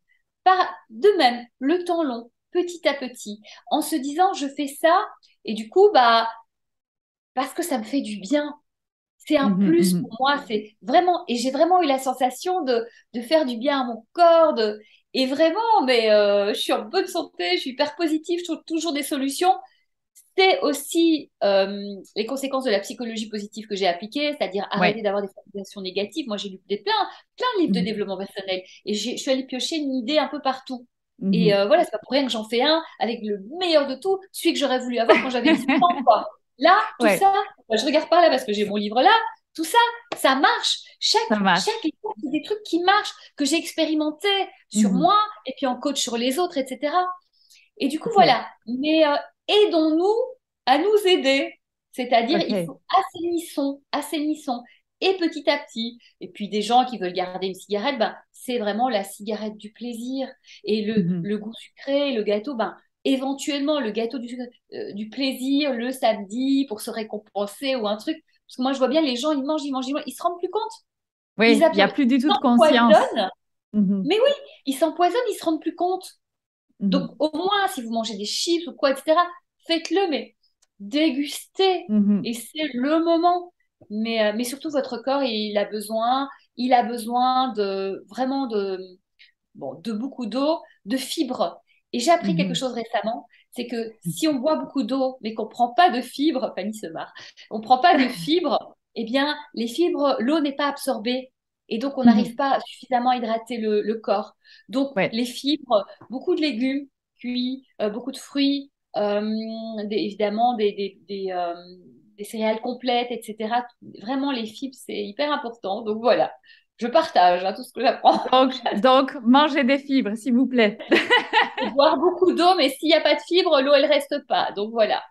De même, le temps long, petit à petit, en se disant, je fais ça, et du coup, bah, parce que ça me fait du bien. C'est un Mhm. plus pour Mhm. moi, c'est vraiment, et j'ai vraiment eu la sensation de faire du bien à mon corps, Et vraiment, mais je suis en bonne santé, je suis hyper positive, je trouve toujours des solutions. C'est aussi les conséquences de la psychologie positive que j'ai appliquée, c'est-à-dire arrêter Ouais. d'avoir des formulations négatives. Moi, j'ai lu plein de livres de Mhm. développement personnel et je suis allée piocher une idée un peu partout. Et Mhm. voilà, c'est pas pour rien que j'en fais un avec le meilleur de tout, celui que j'aurais voulu avoir quand j'avais 18 ans, quoi. Là, tout Ouais, ça, je regarde par là parce que j'ai mon livre là, tout ça, ça marche. ça Chaque marche. étape, c'est des trucs qui marchent, que j'ai expérimenté sur Mhm. moi et puis en coach sur les autres, etc. Et du coup, Ok, voilà. Mais aidons-nous à nous aider. C'est-à-dire, il ok. faut assainissons. Et petit à petit. Et puis, des gens qui veulent garder une cigarette, ben, c'est vraiment la cigarette du plaisir. Et Mhm. le goût sucré, le gâteau, ben, éventuellement, le gâteau du plaisir le samedi pour se récompenser ou un truc. Parce que moi, je vois bien les gens, ils mangent, ils se rendent plus compte. Oui, il n'y a plus du tout de conscience. S'empoisonnent. Mhm. Mais oui, ils s'empoisonnent, ils se rendent plus compte. Donc, Mhm. au moins, si vous mangez des chips ou quoi, etc., faites-le, mais dégustez. Mhm. Et c'est le moment. Mais surtout, votre corps, il a besoin de vraiment de beaucoup d'eau, de fibres. Et j'ai appris quelque Mhm. chose récemment, c'est que si on boit beaucoup d'eau, mais qu'on ne prend pas de fibres, Fanny se marre, on ne prend pas de fibres, eh bien, les fibres, l'eau n'est pas absorbée. Et donc, on n'arrive Mhm. pas à suffisamment hydrater le corps. Donc, Ouais. les fibres, beaucoup de légumes cuits, beaucoup de fruits, évidemment des céréales complètes, etc. Vraiment, les fibres, c'est hyper important. Donc, voilà, je partage tout ce que j'apprends. Donc, mangez des fibres, s'il vous plaît. Et boire beaucoup d'eau, mais s'il n'y a pas de fibres, l'eau, elle reste pas. Donc voilà.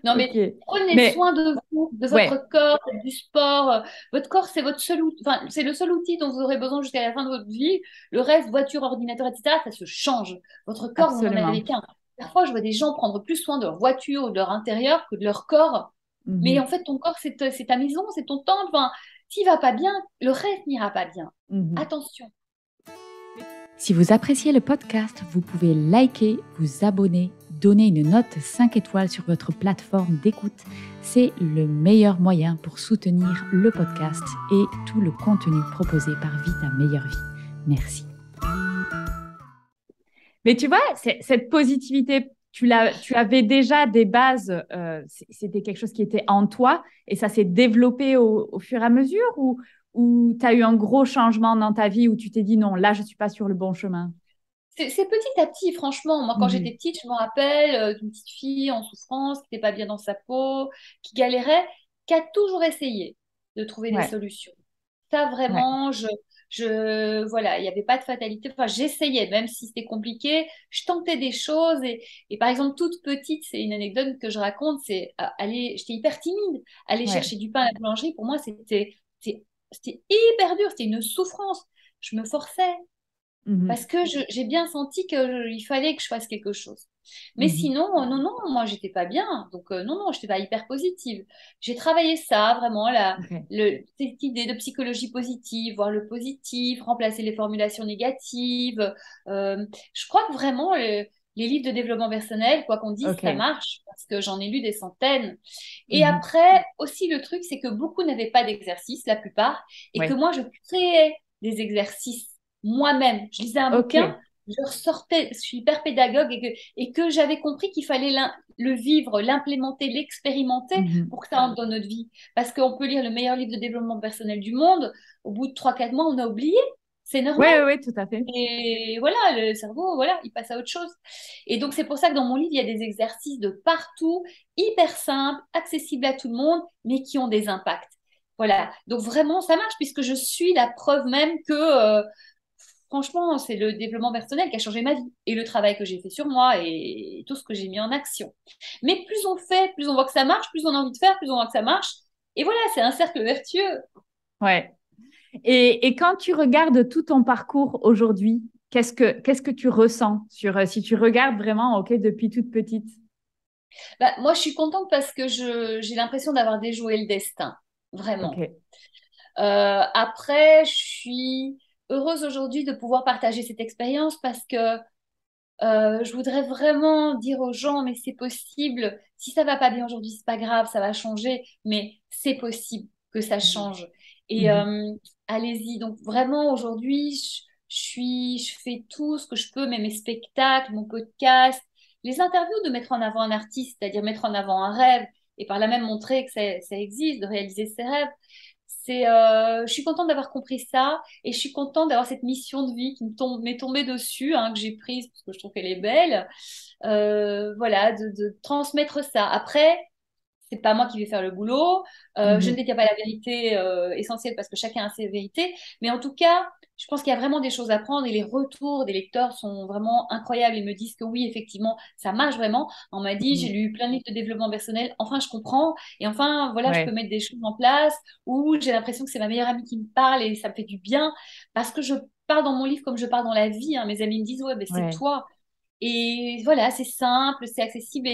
Non, mais Ok. prenez Mais, soin de vous, de ouais, votre corps, faites du sport. Votre corps, c'est votre seul outil, enfin, c'est le seul outil dont vous aurez besoin jusqu'à la fin de votre vie. Le reste, voiture, ordinateur, etc., ça se change. Votre corps, vous n'en avez absolument. qu'un. Parfois, je vois des gens prendre plus soin de leur voiture ou de leur intérieur que de leur corps. Mais en Mhm. fait, ton corps, c'est ta maison, c'est ton temple. Enfin, s'il va pas bien, le reste n'ira pas bien. Mhm. Attention. Si vous appréciez le podcast, vous pouvez liker, vous abonner, donner une note 5 étoiles sur votre plateforme d'écoute. C'est le meilleur moyen pour soutenir le podcast et tout le contenu proposé par Vie ta meilleure vie. Merci. Mais tu vois, cette positivité, tu avais déjà des bases, c'était quelque chose qui était en toi et ça s'est développé au fur et à mesure ou tu as eu un gros changement dans ta vie où tu t'es dit non, là, je ne suis pas sur le bon chemin. C'est petit à petit, franchement. Moi, quand j'étais Mhm. petite, je me rappelle d'une petite fille en souffrance, qui n'était pas bien dans sa peau, qui galérait, qui a toujours essayé de trouver des Ouais, solutions. Ça, ouais. vraiment, voilà, il n'y avait pas de fatalité. Enfin, j'essayais, même si c'était compliqué, je tentais des choses. Et par exemple, toute petite, c'est une anecdote que je raconte, c'est j'étais hyper timide. Aller Ouais. chercher du pain à la boulangerie, pour moi, c'était hyper dur, c'était une souffrance. Je me forçais parce Mhm. que j'ai bien senti qu'il fallait que je fasse quelque chose. Mais Mhm. sinon, non, non, moi, j'étais pas bien. Donc, non, non, j'étais pas hyper positive. J'ai travaillé ça, vraiment, Ok. cette idée de psychologie positive, voir le positif, remplacer les formulations négatives. Je crois que vraiment, les livres de développement personnel, quoi qu'on dise, ça Ok. marche parce que j'en ai lu des centaines. Et Mhm. après, aussi, le truc, c'est que beaucoup n'avaient pas d'exercice, la plupart, et que Ouais. moi, je créais des exercices moi-même. Je lisais un bouquin, Ok. je ressortais, je suis hyper pédagogue et que j'avais compris qu'il fallait le vivre, l'implémenter, l'expérimenter Mhm. pour que ça entre dans notre vie. Parce qu'on peut lire le meilleur livre de développement personnel du monde, au bout de 3 4 mois, on a oublié. C'est Oui, normal. oui, oui, tout à fait. Et voilà, le cerveau, voilà, il passe à autre chose. Et donc, c'est pour ça que dans mon livre, il y a des exercices de partout, hyper simples, accessibles à tout le monde, mais qui ont des impacts. Voilà. Donc, vraiment, ça marche puisque je suis la preuve même que franchement, c'est le développement personnel qui a changé ma vie et le travail que j'ai fait sur moi et tout ce que j'ai mis en action. Mais plus on fait, plus on voit que ça marche, plus on a envie de faire, plus on voit que ça marche. Et voilà, c'est un cercle vertueux. Ouais. Et quand tu regardes tout ton parcours aujourd'hui, qu'est-ce que tu ressens si tu regardes vraiment, ok, depuis toute petite? Bah, moi, je suis contente parce que j'ai l'impression d'avoir déjoué le destin, vraiment. Ok. Après, je suis heureuse aujourd'hui de pouvoir partager cette expérience parce que je voudrais vraiment dire aux gens, mais c'est possible. Si ça va pas bien aujourd'hui, c'est pas grave, ça va changer, mais c'est possible que ça Mhm. change. Et Mhm. allez-y. Donc vraiment aujourd'hui, je fais tout ce que je peux, même mes spectacles, mon podcast, les interviews, de mettre en avant un artiste, c'est-à-dire mettre en avant un rêve et par là même montrer que ça existe, de réaliser ses rêves. Je suis contente d'avoir compris ça et je suis contente d'avoir cette mission de vie qui m'est tombée dessus, hein, que j'ai prise parce que je trouve qu'elle est belle. Voilà, de transmettre ça. Après, c'est pas moi qui vais faire le boulot. Je ne détiens pas la vérité essentielle parce que chacun a ses vérités. Mais en tout cas, je pense qu'il y a vraiment des choses à prendre et les retours des lecteurs sont vraiment incroyables. Ils me disent que oui, effectivement, ça marche vraiment. On m'a dit, j'ai lu plein de livres de développement personnel. Enfin, je comprends. Et enfin, voilà, je peux Ouais. mettre des choses en place où j'ai l'impression que c'est ma meilleure amie qui me parle et ça me fait du bien parce que je parle dans mon livre comme je parle dans la vie, hein. Mes amis me disent, ouais, ben, c'est Ouais. toi. Et voilà, c'est simple, c'est accessible.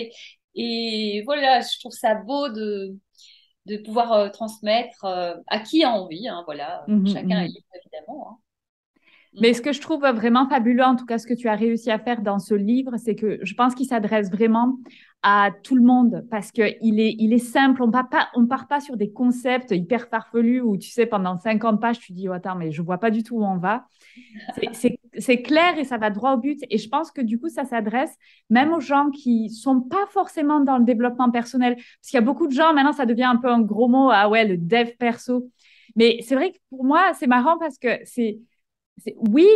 Et voilà, je trouve ça beau de pouvoir transmettre à qui a envie, hein, voilà. Mhm, Chacun est mhm. libre, évidemment, hein. Mais ce que je trouve vraiment fabuleux, en tout cas ce que tu as réussi à faire dans ce livre, c'est que je pense qu'il s'adresse vraiment à tout le monde parce il est simple. On part pas sur des concepts hyper farfelus où tu sais pendant 50 pages tu dis oh, attends mais je vois pas du tout où on va. C'est clair et ça va droit au but. Et je pense que du coup ça s'adresse même aux gens qui sont pas forcément dans le développement personnel parce qu'il y a beaucoup de gens maintenant ça devient un peu un gros mot ah ouais le dev perso. Mais c'est vrai que pour moi c'est marrant parce que oui,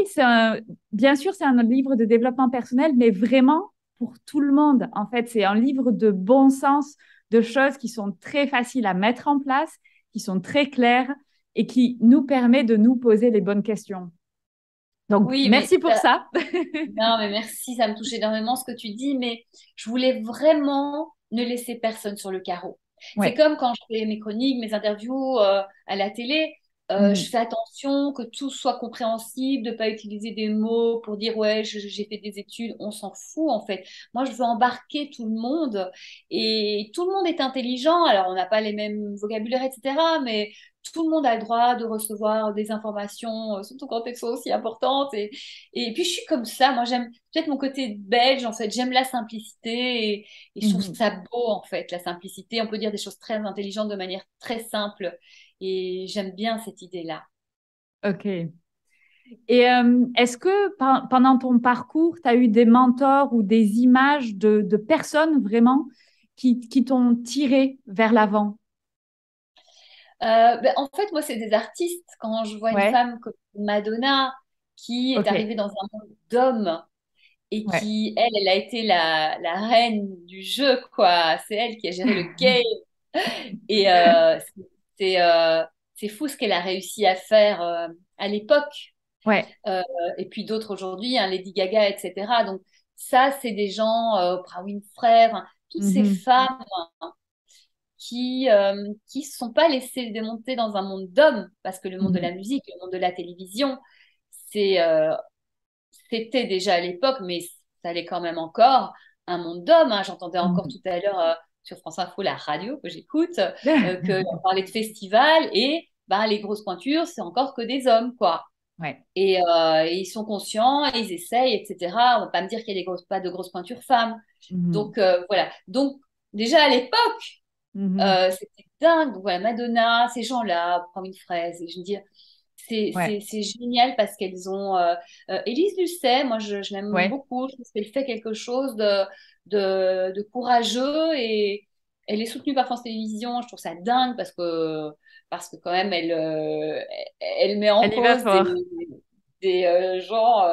bien sûr, c'est un livre de développement personnel, mais vraiment pour tout le monde. En fait, c'est un livre de bon sens, de choses qui sont très faciles à mettre en place, qui sont très claires et qui nous permet de nous poser les bonnes questions. Donc, Oui, mais merci pour ça. non, mais merci, ça me touche énormément ce que tu dis, mais je voulais vraiment ne laisser personne sur le carreau. C'est Ouais. comme quand je fais mes chroniques, mes interviews à la télé, je Mhm. fais attention que tout soit compréhensible, de ne pas utiliser des mots pour dire ouais, j'ai fait des études, on s'en fout en fait. Moi, je veux embarquer tout le monde et tout le monde est intelligent. Alors, on n'a pas les mêmes vocabulaires, etc., mais tout le monde a le droit de recevoir des informations, surtout quand elles sont aussi importantes. Et puis, je suis comme ça. Moi, j'aime peut-être mon côté belge, en fait. J'aime la simplicité et je trouve Mhm. ça beau, en fait, la simplicité. On peut dire des choses très intelligentes de manière très simple. Et j'aime bien cette idée-là. OK. Et est-ce que pendant ton parcours, tu as eu des mentors ou des images de personnes vraiment qui t'ont tiré vers l'avant? Ben, en fait, moi, c'est des artistes. Quand je vois une Ouais, femme comme Madonna qui est OK. arrivée dans un monde d'hommes et Ouais. qui, elle a été la reine du jeu, quoi. C'est elle qui a géré le game. Et c'est euh, c'est fou ce qu'elle a réussi à faire à l'époque. Ouais. Euh, et puis d'autres aujourd'hui, hein, Lady Gaga, etc. Donc ça, c'est des gens, Oprah Winfrey, enfin, toutes ces Mhm. femmes qui se sont pas laissées démonter dans un monde d'hommes, parce que le monde de la Mhm. musique, le monde de la télévision, c'est, c'était déjà à l'époque, mais ça l'est quand même encore, un monde d'hommes, hein. J'entendais encore Mhm. tout à l'heure sur France Info, la radio que j'écoute, que on parlait de festival et bah, les grosses pointures, c'est encore que des hommes, quoi. Ouais. Et ils sont conscients, et ils essayent, etc. On va pas me dire qu'il y a pas de grosses pointures femmes. Mhm. Donc voilà. Donc déjà à l'époque, Mhm. c'était dingue. Donc voilà, Madonna, ces gens-là, prendre une fraise. Et je me dis, Ouais. c'est génial parce qu'elles ont. Élise Lucet, moi je l'aime Ouais. beaucoup. Je trouve qu'elle fait quelque chose de courageux et elle est soutenue par France Télévisions. Je trouve ça dingue parce que quand même elle met en Elle y va cause fort. des gens,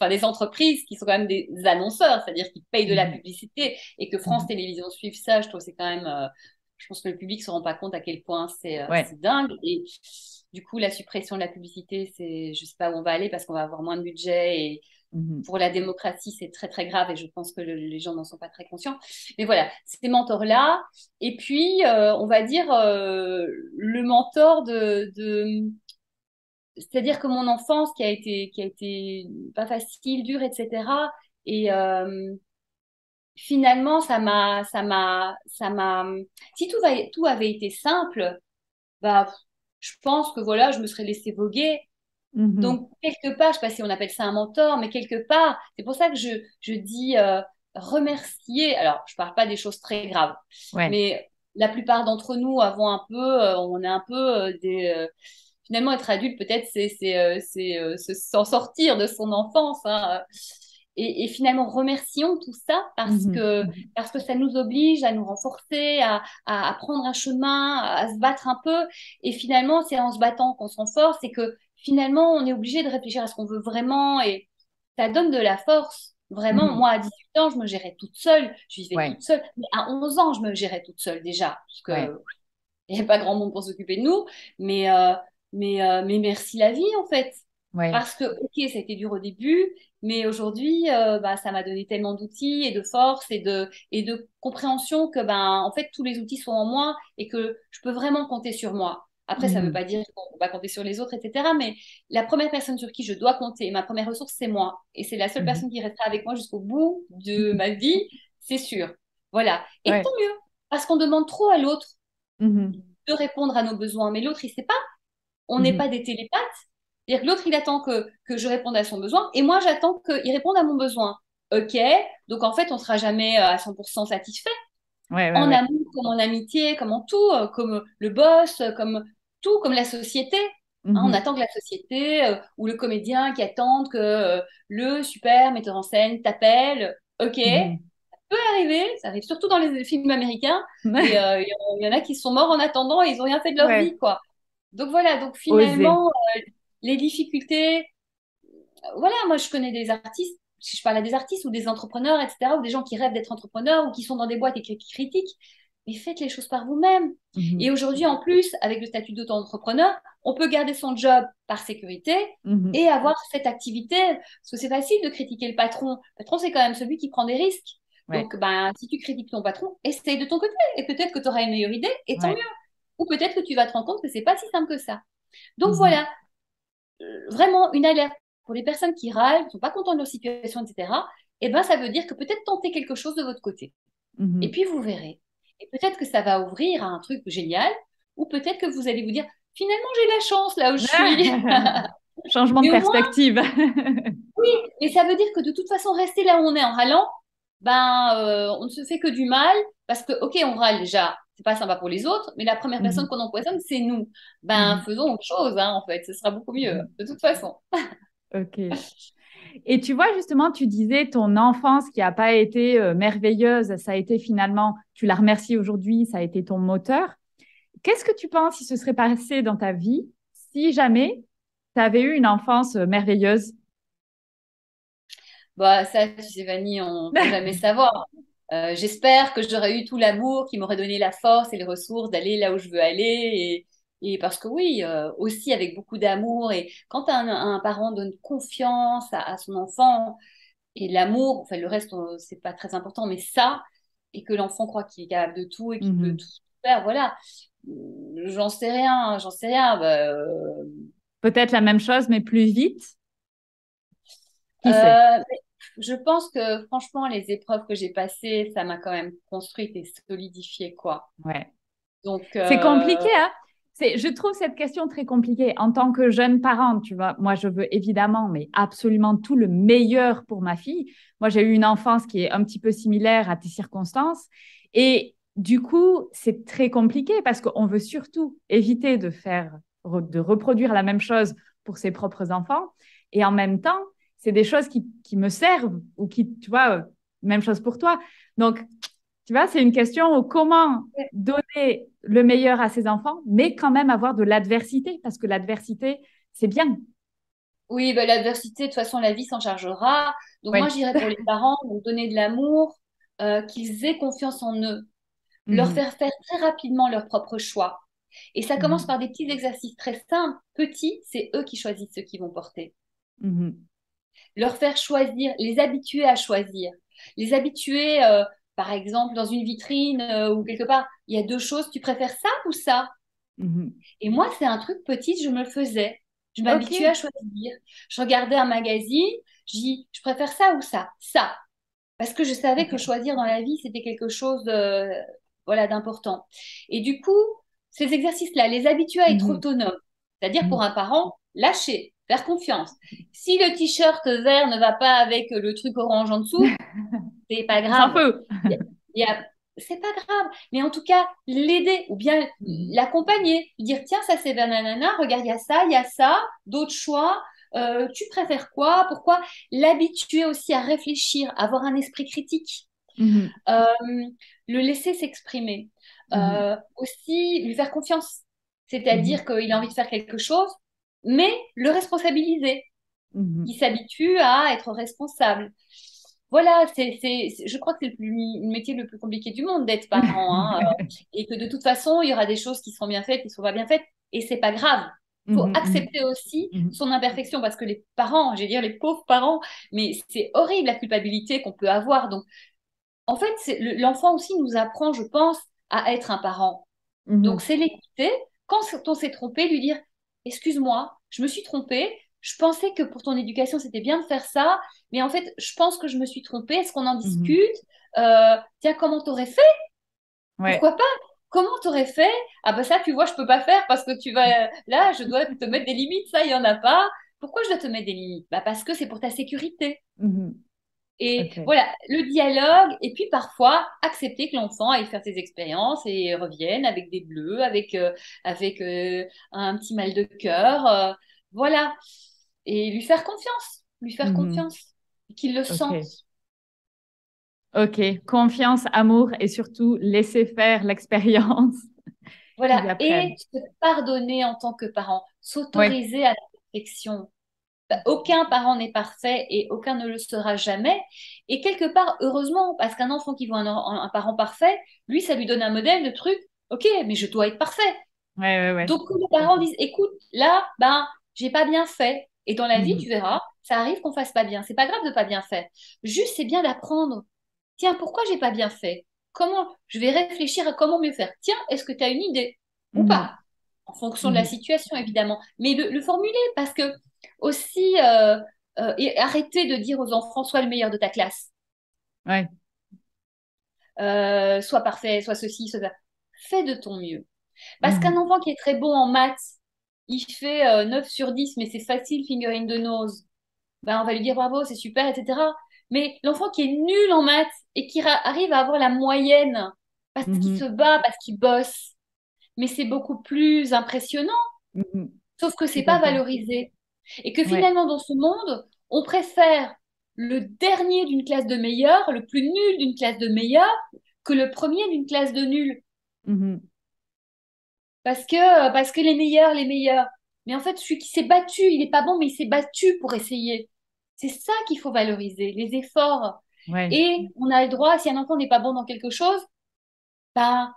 enfin des entreprises qui sont quand même des annonceurs, c'est-à-dire qui payent de la Mhm. publicité et que France Mhm. Télévisions suive ça. Je trouve que c'est quand même. Je pense que le public ne se rend pas compte à quel point Ouais. c'est dingue. Et du coup, la suppression de la publicité, je ne sais pas où on va aller parce qu'on va avoir moins de budget. Et Mhm. pour la démocratie, c'est très, très grave. Et je pense que les gens n'en sont pas très conscients. Mais voilà, ces mentors-là. Et puis, on va dire le mentor c'est-à-dire que mon enfance qui a été pas facile, dure, etc. Et finalement, si tout avait été simple, bah, je pense que voilà, je me serais laissée voguer. Mhm. Donc, quelque part, je sais pas si on appelle ça un mentor, mais quelque part, c'est pour ça que je dis remercier. Alors, je parle pas des choses très graves, Ouais. mais la plupart d'entre nous avons un peu, on est un peu finalement, être adulte, peut-être, s'en sortir de son enfance. Hein. Et finalement, remercions tout ça parce que ça nous oblige à nous renforcer, à prendre un chemin, à se battre un peu. Et finalement, c'est en se battant qu'on se renforce et que finalement, on est obligé de réfléchir à ce qu'on veut vraiment et ça donne de la force. Vraiment, moi, à 18 ans, je me gérais toute seule, je vivais toute seule. Mais à 11 ans, je me gérais toute seule déjà, parce que il n'y a pas grand monde pour s'occuper de nous. Mais merci la vie, en fait. Parce que, ok, ça a été dur au début, mais aujourd'hui, ça m'a donné tellement d'outils et de force et de compréhension que, en fait, tous les outils sont en moi et que je peux vraiment compter sur moi. Après, ça ne veut pas dire qu'on va compter sur les autres, etc. Mais la première personne sur qui je dois compter, ma première ressource, c'est moi. Et c'est la seule personne qui restera avec moi jusqu'au bout de ma vie, c'est sûr. Voilà. Et tant mieux, parce qu'on demande trop à l'autre de répondre à nos besoins. Mais l'autre, il ne sait pas. On n'est pas des télépathes. C'est-à-dire que l'autre, il attend que je réponde à son besoin et moi, j'attends qu'il réponde à mon besoin. OK, donc en fait, on ne sera jamais à 100% satisfait. En amour, comme en amitié, comme en tout, comme le boss, comme tout, comme la société. Hein, on attend que la société ou le comédien qui attendent que le super metteur en scène t'appelle. OK, ça peut arriver, ça arrive surtout dans les films américains. Et il y en a qui sont morts en attendant et ils n'ont rien fait de leur vie, quoi. Donc voilà, donc finalement, les difficultés, voilà, moi je connais des artistes, si je parle à des artistes ou des entrepreneurs, etc., ou des gens qui rêvent d'être entrepreneurs ou qui sont dans des boîtes et qui critiquent, mais faites les choses par vous-même. Et aujourd'hui, en plus, avec le statut d'auto-entrepreneur, on peut garder son job par sécurité et avoir cette activité, parce que c'est facile de critiquer le patron. Le patron, c'est quand même celui qui prend des risques. Donc, si tu critiques ton patron, essaye de ton côté et peut-être que tu auras une meilleure idée et tant mieux. Ou peut-être que tu vas te rendre compte que c'est pas si simple que ça. Donc voilà, vraiment une alerte pour les personnes qui râlent, qui ne sont pas contentes de leur situation, etc. Eh ben, ça veut dire que peut-être tenter quelque chose de votre côté. Et puis vous verrez. Et peut-être que ça va ouvrir à un truc génial, ou peut-être que vous allez vous dire, finalement j'ai la chance là où je suis. Changement de perspective. Oui, et ça veut dire que de toute façon, rester là où on est en râlant, on ne se fait que du mal, parce que, ok, on râle déjà, c'est pas sympa pour les autres, mais la première personne qu'on empoisonne, c'est nous. Faisons autre chose, hein, en fait, ce sera beaucoup mieux, de toute façon. Ok. Et tu vois, justement, tu disais ton enfance qui n'a pas été merveilleuse, ça a été finalement, tu la remercies aujourd'hui, ça a été ton moteur. Qu'est-ce que tu penses si ce serait passé dans ta vie si jamais tu avais eu une enfance merveilleuse? Ça, tu sais, Fanny, on ne peut jamais savoir. J'espère que j'aurais eu tout l'amour qui m'aurait donné la force et les ressources d'aller là où je veux aller. Et parce que oui, aussi avec beaucoup d'amour. Et quand un parent donne confiance à son enfant et l'amour, enfin le reste, c'est pas très important, mais ça, et que l'enfant croit qu'il est capable de tout et qu'il peut tout faire, voilà. J'en sais rien, j'en sais rien. Peut-être la même chose, mais plus vite. Qui sait? Je pense que franchement, les épreuves que j'ai passées, ça m'a quand même construite et solidifiée, quoi. Ouais. Donc, c'est compliqué, hein? Je trouve cette question très compliquée. En tant que jeune parente, tu vois, moi, je veux évidemment, mais absolument tout le meilleur pour ma fille. Moi, j'ai eu une enfance qui est un petit peu similaire à tes circonstances. Et du coup, c'est très compliqué parce qu'on veut surtout éviter de reproduire la même chose pour ses propres enfants. Et en même temps, c'est des choses qui me servent ou qui, tu vois, même chose pour toi. Donc, tu vois, c'est une question comment donner le meilleur à ses enfants, mais quand même avoir de l'adversité, parce que l'adversité, c'est bien. Oui, l'adversité, de toute façon, la vie s'en chargera. Donc moi, je dirais pour les parents, donc donner de l'amour, qu'ils aient confiance en eux, leur faire faire très rapidement leur propre choix. Et ça commence par des petits exercices très simples. Petits, c'est eux qui choisissent ce qu'ils vont porter. Leur faire choisir, les habituer à choisir. Les habituer, par exemple, dans une vitrine ou quelque part, il y a deux choses, tu préfères ça ou ça? Et moi, c'est un truc petit, je me le faisais. Je m'habituais à choisir. Je regardais un magazine, je dis, je préfère ça ou ça? Ça. Parce que je savais que choisir dans la vie, c'était quelque chose d'important. Et du coup, ces exercices-là, les habituer à être autonomes, c'est-à-dire pour un parent, lâcher, faire confiance. Si le t-shirt vert ne va pas avec le truc orange en dessous, c'est pas grave. On s'en fout. c'est pas grave. Mais en tout cas, l'aider ou bien l'accompagner, lui dire, tiens, ça c'est nanana, regarde, il y a ça, d'autres choix. Tu préfères quoi? Pourquoi? L'habituer aussi à réfléchir, à avoir un esprit critique, Mhm. euh, le laisser s'exprimer, Mhm. aussi lui faire confiance, Mhm. c'est-à-dire qu'il a envie de faire quelque chose, mais le responsabiliser, Mhm. qu'il s'habitue à être responsable. Voilà, je crois que c'est le métier le plus compliqué du monde d'être parent, hein, et que de toute façon, il y aura des choses qui seront bien faites, qui ne seront pas bien faites, et c'est pas grave. Il faut Mhm. Mhm. accepter aussi Mhm. son imperfection, parce que les parents, je vais dire les pauvres parents, mais c'est horrible la culpabilité qu'on peut avoir. Donc, en fait, l'enfant aussi nous apprend, je pense, à être un parent. Donc, Mhm. c'est l'écouter. Quand on s'est trompé, lui dire, excuse-moi, je me suis trompée. Je pensais que pour ton éducation, c'était bien de faire ça, mais en fait, je pense que je me suis trompée. Est-ce qu'on en Mhm. discute? Tiens, comment t'aurais fait? Ouais. Pourquoi pas? Comment t'aurais fait? Ah bah ça, tu vois, je peux pas faire parce que tu vas là, je dois te mettre des limites. Ça, il y en a pas. Pourquoi je dois te mettre des limites? Bah parce que c'est pour ta sécurité. Mhm. Et Ok. voilà, le dialogue, et puis parfois accepter que l'enfant aille faire ses expériences et revienne avec des bleus, avec un petit mal de cœur, voilà. Et lui faire Mhm. confiance, qu'il le sente. Ok. Ok. Confiance, amour et surtout laisser faire l'expérience qu'ils Voilà, et apprennent. se pardonner en tant que parent, Ouais. s'autoriser à la perfection. Aucun parent n'est parfait et aucun ne le sera jamais. Et quelque part, heureusement, parce qu'un enfant qui voit un parent parfait, lui, ça lui donne un modèle de truc, ok, mais je dois être parfait. Ouais, ouais, ouais. Donc, que les Tout à parents fait. disent, écoute, là, ben, j'ai pas bien fait. Et dans la vie, Mhm. tu verras, ça arrive qu'on fasse pas bien. C'est pas grave de pas bien faire. Juste, c'est bien d'apprendre. Tiens, pourquoi j'ai pas bien fait? Comment? Je vais réfléchir à comment mieux faire. Tiens, est-ce que tu as une idée? Ou Mhm. pas? En fonction de la Mhm. situation, évidemment. Mais le formuler, parce que aussi, et arrêter de dire aux enfants, sois le meilleur de ta classe, Ouais. sois parfait, sois ceci, sois ça. Fais de ton mieux. Parce qu'un Mhm. enfant qui est très bon en maths, il fait 9 sur 10, mais c'est facile, finger in the nose. Ben, on va lui dire bravo, c'est super, etc. Mais l'enfant qui est nul en maths et qui arrive à avoir la moyenne parce qu'il se Mhm. bat, parce qu'il bosse, mais c'est beaucoup plus impressionnant, Mhm. sauf que Tout c'est à pas fait. valorisé. Et que Ouais. finalement, dans ce monde, on préfère le dernier d'une classe de meilleurs, le plus nul d'une classe de meilleurs, que le premier d'une classe de nuls. Mhm. Parce que les meilleurs. Mais en fait, celui qui s'est battu, il n'est pas bon, mais il s'est battu pour essayer. C'est ça qu'il faut valoriser, les efforts. Ouais. Et on a le droit, si un enfant n'est pas bon dans quelque chose, ben,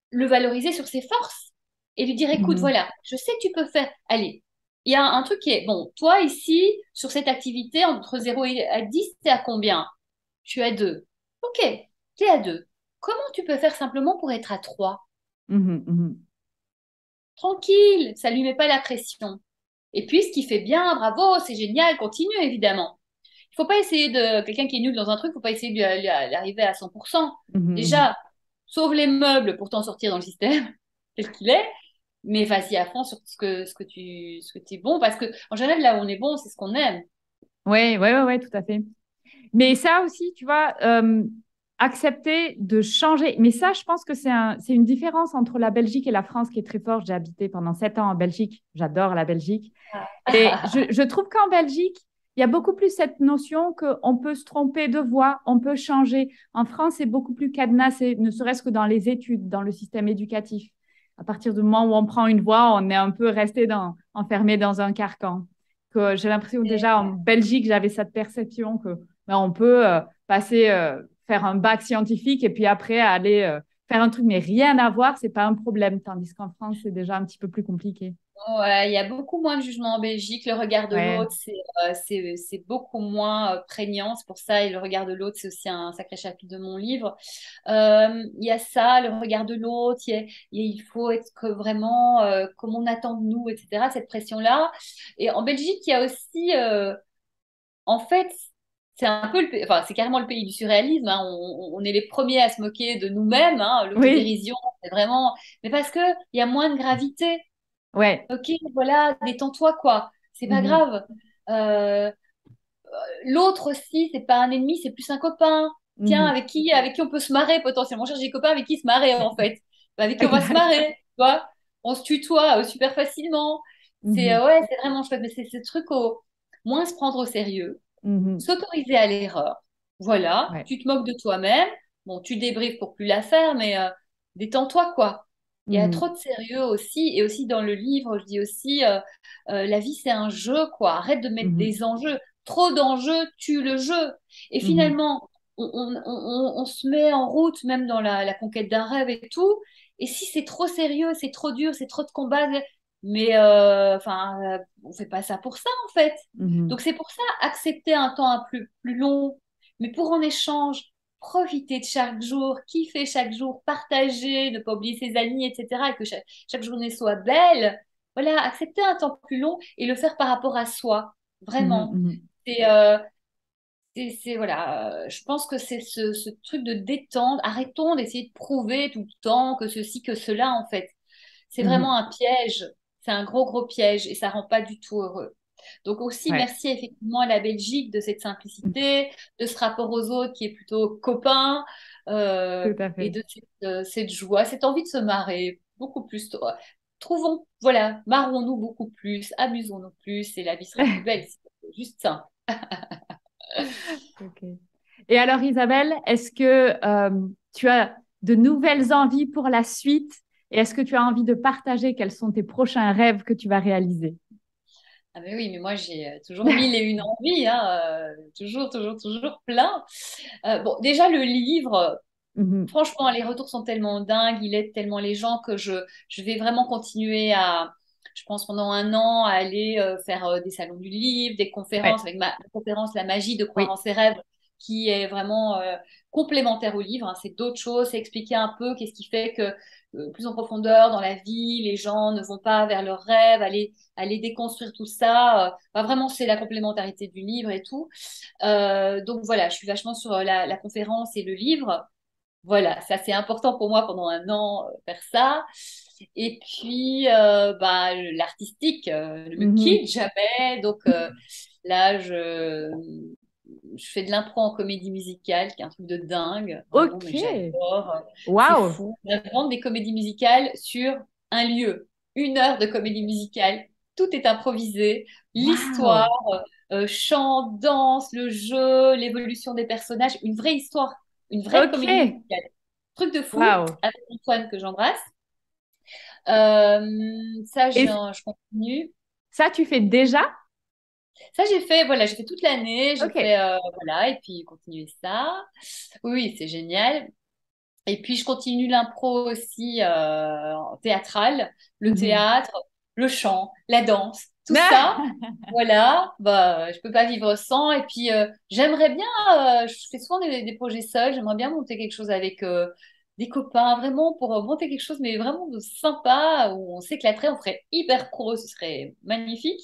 le valoriser sur ses forces et lui dire, écoute, Mhm. voilà, je sais que tu peux faire. Allez, il y a un truc qui est, bon, toi ici, sur cette activité, entre 0 et à 10, t'es à combien? Je suis à 2. Ok, t'es à 2. Comment tu peux faire simplement pour être à 3? Mhm. Mhm. Tranquille, ça lui met pas la pression. Et puis, ce qui fait bien, bravo, c'est génial, continue, évidemment. Il faut pas essayer de... Quelqu'un qui est nul dans un truc, il faut pas essayer de lui arriver à 100%. Mhm. Déjà, sauve les meubles pour t'en sortir dans le système tel qu'il est, mais vas-y à fond sur ce que tu es bon, parce que en général, là où on est bon, c'est ce qu'on aime. Ouais, ouais, ouais, ouais, tout à fait. Mais ça aussi, tu vois, accepter de changer. Mais ça, je pense que c'est une différence entre la Belgique et la France qui est très forte. J'ai habité pendant 7 ans en Belgique. J'adore la Belgique. Et je trouve qu'en Belgique, il y a beaucoup plus cette notion qu'on peut se tromper de voie, on peut changer. En France, c'est beaucoup plus cadenassé, ne serait-ce que dans les études, dans le système éducatif. À partir du moment où on prend une voie, on est un peu resté enfermé dans un carcan. Que j'ai l'impression déjà en Belgique, j'avais cette perception que ben, on peut faire un bac scientifique et puis après aller faire un truc, mais rien à voir, c'est pas un problème. Tandis qu'en France, c'est déjà un petit peu plus compliqué. Ouais, il y a beaucoup moins de jugement en Belgique. Le regard de Ouais. l'autre, c'est beaucoup moins prégnant. C'est pour ça, et le regard de l'autre, c'est aussi un sacré chapitre de mon livre. Il y a ça, le regard de l'autre. Il faut être vraiment comme on attend de nous, etc. Cette pression-là. Et en Belgique, il y a aussi, en fait, c'est un peu enfin, c'est carrément le pays du surréalisme, hein. On est les premiers à se moquer de nous-mêmes, hein. Oui. L'autodérision, c'est vraiment. Mais parce que il y a moins de gravité. Ouais. Ok, voilà, détends-toi, quoi. C'est pas Mhm. grave. Euh, L'autre aussi, c'est pas un ennemi, c'est plus un copain. Tiens, Mhm. avec qui on peut se marrer potentiellement. On cherche des copains avec qui se marrer, en fait. Bah, avec qui on va se Exact. marrer, tu vois. On se tutoie super facilement. Mhm. Ouais, c'est vraiment chouette. Mais c'est ce truc au moins se prendre au sérieux, Mhm. s'autoriser à l'erreur. Voilà, Ouais. tu te moques de toi-même. Bon, tu débriefes pour plus la faire, mais détends-toi, quoi. Il y a trop Mhm. de sérieux aussi. Et aussi dans le livre, je dis aussi, la vie, c'est un jeu, quoi. Arrête de mettre Mhm. des enjeux. Trop d'enjeux tue le jeu. Et Mhm. finalement, on se met en route, même dans la conquête d'un rêve et tout. Et si c'est trop sérieux, c'est trop dur, c'est trop de combats, mais on fait pas ça pour ça, en fait. Mhm. Donc c'est pour ça, accepter un temps un plus long, mais pour en échange, profiter de chaque jour, kiffer chaque jour, partager, ne pas oublier ses amis, etc. Et que chaque journée soit belle. Voilà, accepter un temps plus long et le faire par rapport à soi, Mhm. vraiment. Mhm. C'est, voilà, je pense que c'est ce truc de détendre. Arrêtons d'essayer de prouver tout le temps que ceci, que cela, en fait. C'est vraiment Mhm. un piège. C'est un gros piège et ça rend pas du tout heureux. Donc aussi, Ouais, merci effectivement à la Belgique de cette simplicité, de ce rapport aux autres qui est plutôt copain, tout à et fait. de cette joie, cette envie de se marrer beaucoup plus. Trouvons, voilà, marrons-nous beaucoup plus, amusons-nous plus et la vie serait plus belle. C'est juste ça. Ok. Et alors, Isabelle, est-ce que tu as de nouvelles envies pour la suite? Et est-ce que tu as envie de partager quels sont tes prochains rêves que tu vas réaliser? Ah mais oui, mais moi j'ai toujours mille et une envies, hein, toujours plein. Bon, déjà le livre, Mhm. franchement, les retours sont tellement dingues, il aide tellement les gens que je vais vraiment continuer je pense pendant un an, à aller faire des salons du livre, des conférences, Ouais, avec ma conférence La magie de croire en oui. ses rêves, qui est vraiment complémentaire au livre, hein. C'est d'autres choses, c'est expliquer un peu qu'est-ce qui fait que plus en profondeur dans la vie, les gens ne vont pas vers leurs rêves, aller déconstruire tout ça. Vraiment, c'est la complémentarité du livre et tout. Donc voilà, je suis vachement sur la conférence et le livre. Voilà, ça c'est important pour moi pendant un an, faire ça. Et puis, l'artistique ne me Mhm. quitte jamais. Donc là, je fais de l'impro en comédie musicale, qui est un truc de dingue. Vraiment, Ok. mais j'adore. C'est Waouh. fou. J'invente des comédies musicales sur un lieu. 1 heure de comédie musicale. Tout est improvisé. L'histoire, Waouh. chant, danse, le jeu, l'évolution des personnages. Une vraie histoire. Une vraie Ok. comédie musicale. Truc de fou Waouh. avec Antoine que j'embrasse. Ça, Et je continue. ça, tu fais déjà? Ça, voilà, j'ai fait toute l'année, j'ai Ok. fait, voilà, et puis continuer ça. Oui, oui, c'est génial. Et puis, je continue l'impro aussi théâtrale, le Mhm. théâtre, le chant, la danse, tout ça. Ah. Voilà, bah, je peux pas vivre sans. Et puis, j'aimerais bien, je fais souvent des projets seuls, j'aimerais bien monter quelque chose avec des copains, vraiment pour monter quelque chose, mais vraiment de sympa, où on s'éclaterait, on ferait hyper pro, ce serait magnifique,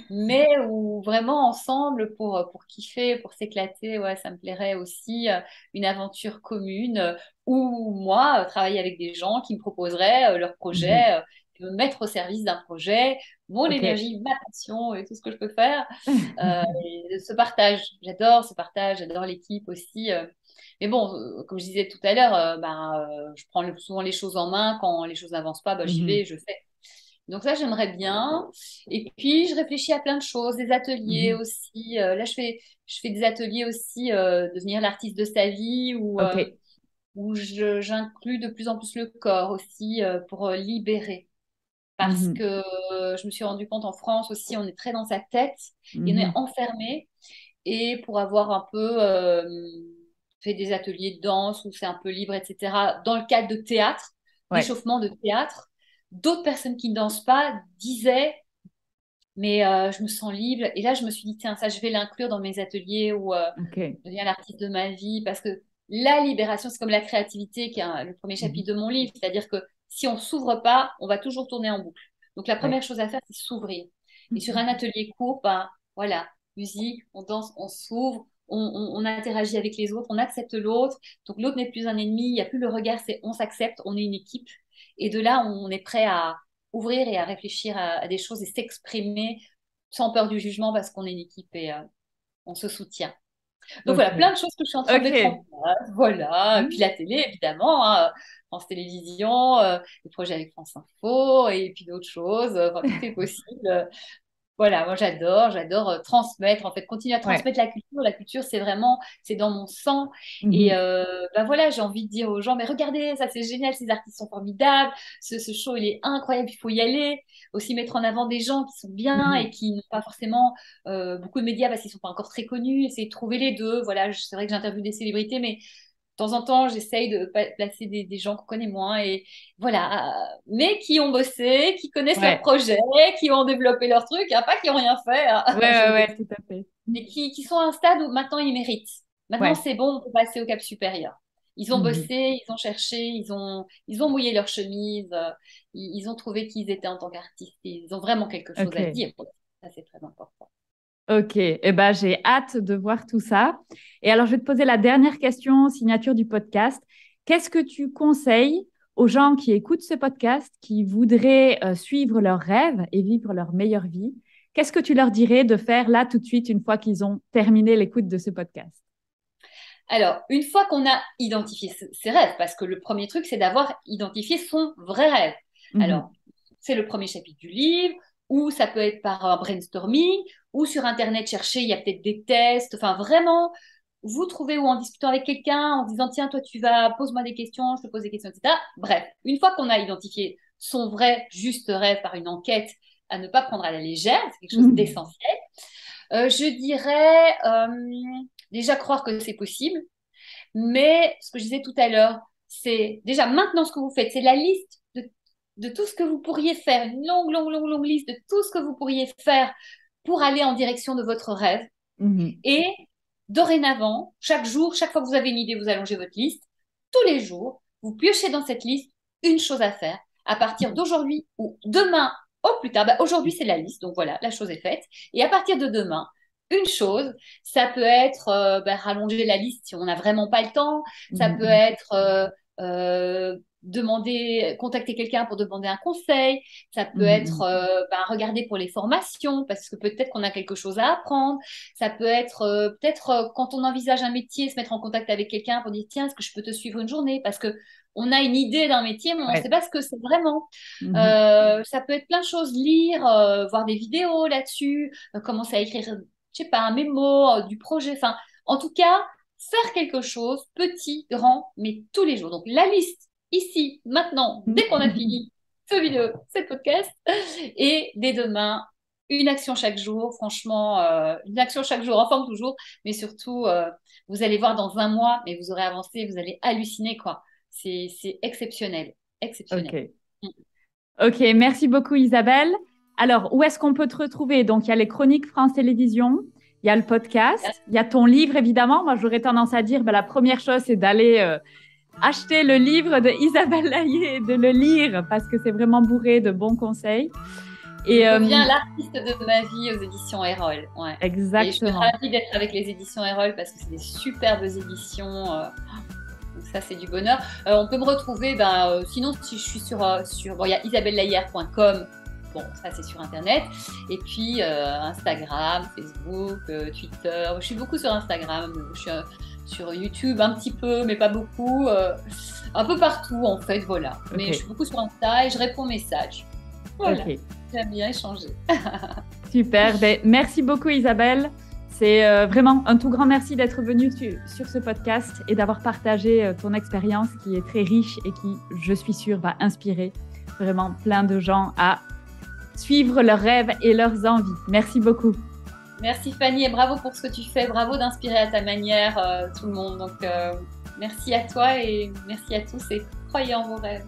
mais où vraiment ensemble pour kiffer, pour s'éclater, ouais, ça me plairait aussi, une aventure commune, ou moi, travailler avec des gens qui me proposeraient leurs Mhm. projets, me mettre au service d'un projet, mon Ok. énergie, ma passion et tout ce que je peux faire. Et ce partage, j'adore ce partage, j'adore l'équipe aussi. Mais bon, comme je disais tout à l'heure, je prends souvent les choses en main. Quand les choses n'avancent pas, bah, j'y vais, Mhm. je fais. Donc ça, j'aimerais bien. Et puis, je réfléchis à plein de choses, des ateliers Mhm. aussi. Là, je fais des ateliers aussi, devenir l'artiste de sa vie, Ok. où j'inclus de plus en plus le corps aussi, pour libérer. Parce que Mhm. je me suis rendu compte en France aussi, on est très dans sa tête et on est Mhm. enfermé. Et pour avoir un peu fait des ateliers de danse où c'est un peu libre, etc., dans le cadre de théâtre, Ouais. d'échauffement de théâtre, d'autres personnes qui ne dansent pas disaient, mais je me sens libre. Et là, je me suis dit, tiens, ça, je vais l'inclure dans mes ateliers où Ok. je deviens l'artiste de ma vie. Parce que la libération, c'est comme la créativité, qui est le premier Mhm. chapitre de mon livre. C'est-à-dire que si on s'ouvre pas, on va toujours tourner en boucle. Donc, la Ouais. première chose à faire, c'est s'ouvrir. Et sur un Mhm. atelier court, ben, voilà, musique, on danse, on s'ouvre, on interagit avec les autres, on accepte l'autre. Donc, l'autre n'est plus un ennemi, il n'y a plus le regard, c'est on s'accepte, on est une équipe. Et de là, on est prêt à ouvrir et à réfléchir à des choses et s'exprimer sans peur du jugement parce qu'on est une équipe et on se soutient. Donc voilà, plein de choses que je suis en train de mettre en place. Voilà. Et puis la télé, évidemment, hein, France Télévisions, les projets avec France Info, et puis d'autres choses. Enfin, tout est possible. Voilà, moi j'adore transmettre, en fait, continuer à transmettre la culture. La culture, c'est dans mon sang. Et voilà, j'ai envie de dire aux gens, mais regardez, ça c'est génial, ces artistes sont formidables, ce show il est incroyable, il faut y aller. Aussi mettre en avant des gens qui sont bien et qui n'ont pas forcément beaucoup de médias parce qu'ils ne sont pas encore très connus. Essayer de trouver les deux. Voilà, c'est vrai que j'interviewe des célébrités, mais de temps en temps, j'essaye de placer des gens qu'on connaît moins, et voilà, mais qui ont bossé, qui connaissent leur projet, qui ont développé leur truc, hein, pas qui n'ont rien fait. Ouais, tout à fait. Mais qui sont à un stade où maintenant ils méritent. Maintenant, c'est bon, on peut passer au cap supérieur. Ils ont bossé, ils ont cherché, ils ont mouillé leur chemise, ils ont trouvé qui ils étaient en tant qu'artistes. Ils ont vraiment quelque chose à dire. Ça, c'est très important. Ok, j'ai hâte de voir tout ça. Et alors, je vais te poser la dernière question, signature du podcast. Qu'est-ce que tu conseilles aux gens qui écoutent ce podcast, qui voudraient suivre leurs rêves et vivre leur meilleure vie? Qu'est-ce que tu leur dirais de faire là tout de suite, une fois qu'ils ont terminé l'écoute de ce podcast? Alors, une fois qu'on a identifié ses rêves, parce que le premier truc, c'est d'avoir identifié son vrai rêve. Alors, c'est le premier chapitre du livre, ou ça peut être par un brainstorming, ou sur Internet chercher, il y a peut-être des tests. Enfin, vraiment, vous trouvez, ou en discutant avec quelqu'un, en disant, tiens, toi, pose-moi des questions, je te pose des questions, etc. Bref, une fois qu'on a identifié son vrai, juste rêve par une enquête, à ne pas prendre à la légère, c'est quelque chose d'essentiel. Je dirais déjà croire que c'est possible, mais ce que je disais tout à l'heure, c'est déjà maintenant ce que vous faites, c'est la liste de tout ce que vous pourriez faire, une longue liste de tout ce que vous pourriez faire pour aller en direction de votre rêve. Et dorénavant, chaque jour, chaque fois que vous avez une idée, vous allongez votre liste. Tous les jours, vous piochez dans cette liste une chose à faire. À partir d'aujourd'hui ou demain, au plus tard, aujourd'hui c'est la liste, donc voilà, la chose est faite. Et à partir de demain, une chose, ça peut être rallonger la liste si on n'a vraiment pas le temps, ça peut être contacter quelqu'un pour demander un conseil, ça peut être regarder pour les formations parce que peut-être qu'on a quelque chose à apprendre, ça peut être peut-être quand on envisage un métier, se mettre en contact avec quelqu'un pour dire tiens, est-ce que je peux te suivre une journée, parce que on a une idée d'un métier mais on ne sait pas ce que c'est vraiment. Ça peut être plein de choses, lire, voir des vidéos là-dessus, commencer à écrire, je sais pas, un mémo du projet, enfin en tout cas faire quelque chose, petit, grand, mais tous les jours. Donc la liste ici, maintenant, dès qu'on a fini ce podcast, et dès demain, une action chaque jour, franchement, une action chaque jour, en forme toujours, mais surtout, vous allez voir dans un mois, mais vous aurez avancé, vous allez halluciner, quoi. C'est exceptionnel, exceptionnel. Ok, merci beaucoup Isabelle. Alors, où est-ce qu'on peut te retrouver? Donc, il y a les chroniques France Télévisions, il y a le podcast, il y a ton livre, évidemment. Moi, j'aurais tendance à dire, la première chose, c'est d'aller acheter le livre de Isabelle Laillé et de le lire parce que c'est vraiment bourré de bons conseils. Et je deviens l'artiste de ma vie aux éditions Erol. Ouais. Exactement. Et je suis ravie d'être avec les éditions Erol parce que c'est des superbes éditions. Donc ça, c'est du bonheur. On peut me retrouver, sinon, si je suis il y a isabellelayer.com. Bon, ça, c'est sur Internet. Et puis, Instagram, Facebook, Twitter. Je suis beaucoup sur Instagram. Je suis sur YouTube un petit peu, mais pas beaucoup. Un peu partout, en fait, voilà. Mais je suis beaucoup sur Insta et je réponds aux messages. Voilà. J'aime bien échanger. Super. Merci beaucoup, Isabelle. C'est vraiment un tout grand merci d'être venue sur ce podcast et d'avoir partagé ton expérience qui est très riche et qui, je suis sûre, va inspirer vraiment plein de gens à suivre leurs rêves et leurs envies. Merci beaucoup. Merci Fanny et bravo pour ce que tu fais. Bravo d'inspirer à ta manière tout le monde. Donc merci à toi et merci à tous et croyez en vos rêves.